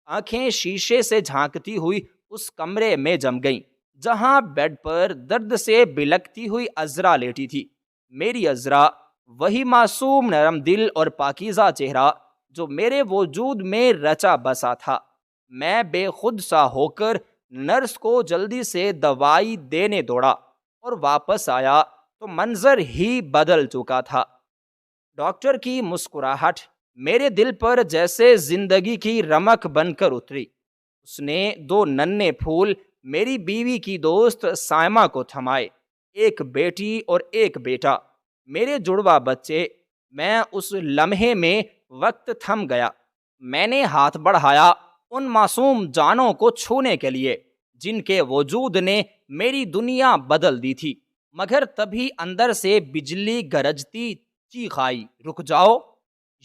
آنکھیں شیشے سے جھانکتی ہوئی اس کمرے میں جم گئیں جہاں بیڈ پر درد سے بلکتی ہوئی عذرا لیٹی تھی۔ میری عذرا، وہی معصوم نرم دل اور پاکیزہ چہرہ جو میرے وجود میں رچا بسا تھا۔ میں بے خود سا ہو کر نرس کو جلدی سے دوائی دینے دوڑا، اور واپس آیا تو منظر ہی بدل چکا تھا۔ ڈاکٹر کی مسکراہٹ میرے دل پر جیسے زندگی کی رمق بن کر اتری۔ اس نے 2 ننھے پھول میری بیوی کی دوست سائمہ کو تھمائے، ایک بیٹی اور ایک بیٹا، میرے جڑواں بچے۔ میں اس لمحے میں وقت تھم گیا۔ میں نے ہاتھ بڑھایا ان معصوم جانوں کو چھونے کے لیے جن کے وجود نے میری دنیا بدل دی تھی، مگر تبھی اندر سے بجلی گرجتی چیخ آئی، رک جاؤ،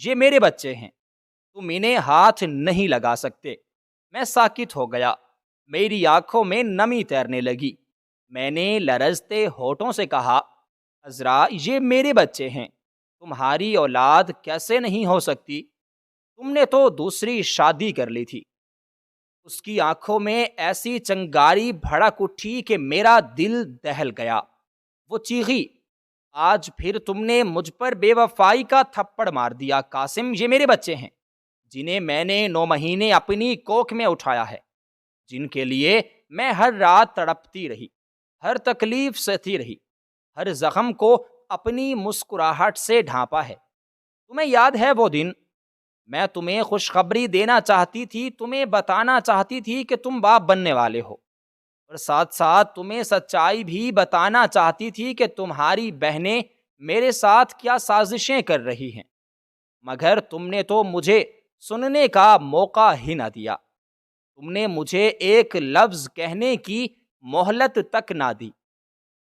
یہ میرے بچے ہیں، تم انہیں ہاتھ نہیں لگا سکتے۔ میں ساکت ہو گیا۔ میری آنکھوں میں نمی تیرنے لگی۔ میں نے لرزتے ہونٹوں سے کہا، عذرا یہ میرے بچے ہیں، تمہاری اولاد کیسے نہیں ہو سکتی؟ تم نے تو دوسری شادی کر لی تھی۔ اس کی آنکھوں میں ایسی چنگاری بھڑک اٹھی کہ میرا دل دہل گیا۔ وہ چیخی، آج پھر تم نے مجھ پر بے وفائی کا تھپڑ مار دیا۔ قاسم، یہ میرے بچے ہیں جنہیں میں نے 9 مہینے اپنی کوکھ میں اٹھایا ہے، جن کے لیے میں ہر رات تڑپتی رہی، ہر تکلیف سہتی رہی، ہر زخم کو اپنی مسکراہٹ سے ڈھانپا ہے۔ تمہیں یاد ہے وہ دن؟ میں تمہیں خوشخبری دینا چاہتی تھی، تمہیں بتانا چاہتی تھی کہ تم باپ بننے والے ہو، اور ساتھ ساتھ تمہیں سچائی بھی بتانا چاہتی تھی کہ تمہاری بہنیں میرے ساتھ کیا سازشیں کر رہی ہیں، مگر تم نے تو مجھے سننے کا موقع ہی نہ دیا۔ تم نے مجھے ایک لفظ کہنے کی مہلت تک نہ دی،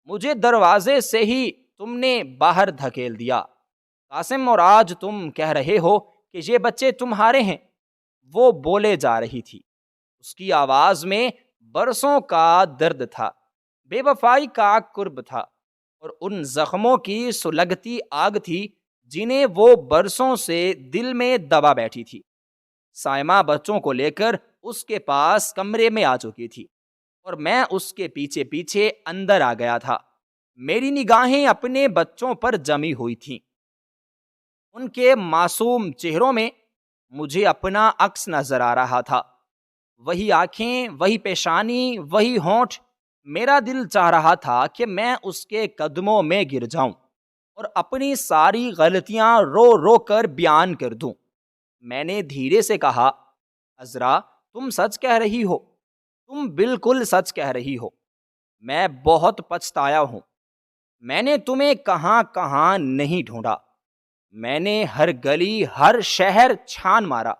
مجھے دروازے سے ہی تم نے باہر دھکیل دیا۔ قاسم، اور آج تم کہہ رہے ہو کہ یہ بچے تمہارے ہیں۔ وہ بولے جا رہی تھی، اس کی آواز میں برسوں کا درد تھا، بے وفائی کا کرب تھا، اور ان زخموں کی سلگتی آگ تھی جنہیں وہ برسوں سے دل میں دبا بیٹھی تھی۔ سائمہ بچوں کو لے کر اس کے پاس کمرے میں آ چکی تھی، اور میں اس کے پیچھے پیچھے اندر آ گیا تھا۔ میری نگاہیں اپنے بچوں پر جمی ہوئی تھیں، ان کے معصوم چہروں میں مجھے اپنا عکس نظر آ رہا تھا، وہی آنکھیں، وہی پیشانی، وہی ہونٹ۔ میرا دل چاہ رہا تھا کہ میں اس کے قدموں میں گر جاؤں اور اپنی ساری غلطیاں رو رو کر بیان کر دوں۔ میں نے دھیرے سے کہا، عذرا تم سچ کہہ رہی ہو، تم بالکل سچ کہہ رہی ہو، میں بہت پچھتایا ہوں۔ میں نے تمہیں کہاں کہاں نہیں ڈھونڈا، میں نے ہر گلی ہر شہر چھان مارا،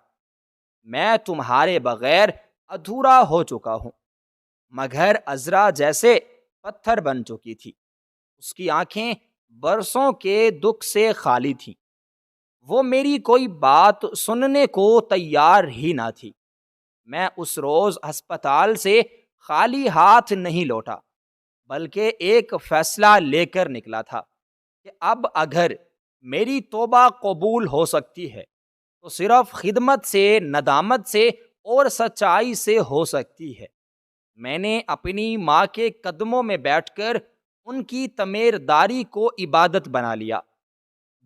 میں تمہارے بغیر ادھورا ہو چکا ہوں۔ مگر عذرا جیسے پتھر بن چکی تھی، اس کی آنکھیں برسوں کے دکھ سے خالی تھیں، وہ میری کوئی بات سننے کو تیار ہی نہ تھی۔ میں اس روز ہسپتال سے خالی ہاتھ نہیں لوٹا، بلکہ ایک فیصلہ لے کر نکلا تھا کہ اب اگر میری توبہ قبول ہو سکتی ہے تو صرف خدمت سے، ندامت سے اور سچائی سے ہو سکتی ہے۔ میں نے اپنی ماں کے قدموں میں بیٹھ کر ان کی تمیرداری کو عبادت بنا لیا،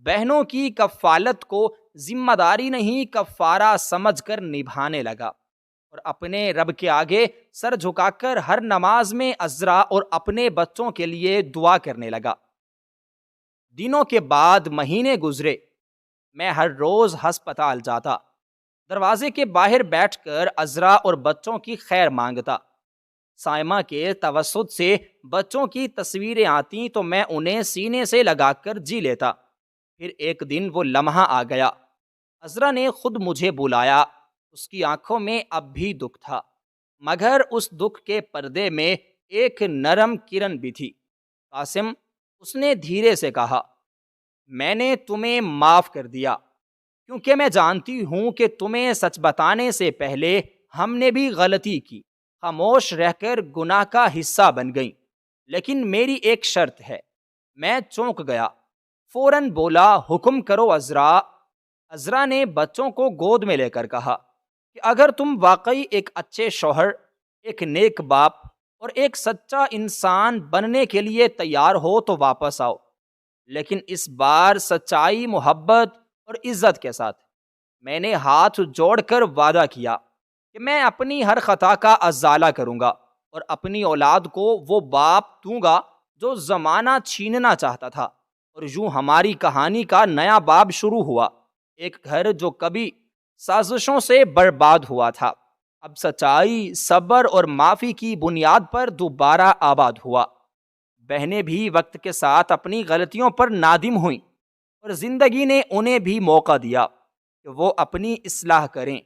بہنوں کی کفالت کو ذمہ داری نہیں کفارہ سمجھ کر نبھانے لگا، اور اپنے رب کے آگے سر جھکا کر ہر نماز میں عذرا اور اپنے بچوں کے لیے دعا کرنے لگا۔ دنوں کے بعد مہینے گزرے، میں ہر روز ہسپتال جاتا، دروازے کے باہر بیٹھ کر عذرا اور بچوں کی خیر مانگتا۔ سائمہ کے توسط سے بچوں کی تصویریں آتی تو میں انہیں سینے سے لگا کر جی لیتا۔ پھر ایک دن وہ لمحہ آ گیا، عذرا نے خود مجھے بلایا۔ اس کی آنکھوں میں اب بھی دکھ تھا، مگر اس دکھ کے پردے میں ایک نرم کرن بھی تھی۔ قاسم، اس نے دھیرے سے کہا، میں نے تمہیں معاف کر دیا، کیونکہ میں جانتی ہوں کہ تمہیں سچ بتانے سے پہلے ہم نے بھی غلطی کی، خاموش رہ کر گناہ کا حصہ بن گئیں۔ لیکن میری ایک شرط ہے۔ میں چونک گیا، فوراً بولا، حکم کرو عذرا۔ عذرا نے بچوں کو گود میں لے کر کہا کہ اگر تم واقعی ایک اچھے شوہر، ایک نیک باپ اور ایک سچا انسان بننے کے لیے تیار ہو تو واپس آؤ، لیکن اس بار سچائی، محبت اور عزت کے ساتھ۔ میں نے ہاتھ جوڑ کر وعدہ کیا کہ میں اپنی ہر خطا کا ازالہ کروں گا اور اپنی اولاد کو وہ باپ دوں گا جو زمانہ چھیننا چاہتا تھا۔ اور یوں ہماری کہانی کا نیا باب شروع ہوا۔ ایک گھر جو کبھی سازشوں سے برباد ہوا تھا، اب سچائی، صبر اور معافی کی بنیاد پر دوبارہ آباد ہوا۔ بہنیں بھی وقت کے ساتھ اپنی غلطیوں پر نادم ہوئیں، اور زندگی نے انہیں بھی موقع دیا کہ وہ اپنی اصلاح کریں۔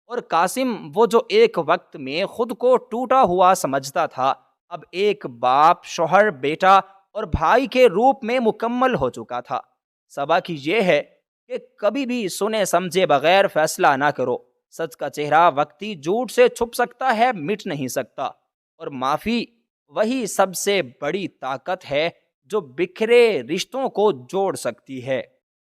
اور قاسم، وہ جو ایک وقت میں خود کو ٹوٹا ہوا سمجھتا تھا، اب ایک باپ، شوہر، بیٹا اور بھائی کے روپ میں مکمل ہو چکا تھا۔ سبق یہ ہے کہ کبھی بھی سنے سمجھے بغیر فیصلہ نہ کرو، سچ کا چہرہ وقتی جھوٹ سے چھپ سکتا ہے، مٹ نہیں سکتا، اور معافی وہی سب سے بڑی طاقت ہے جو بکھرے رشتوں کو جوڑ سکتی ہے۔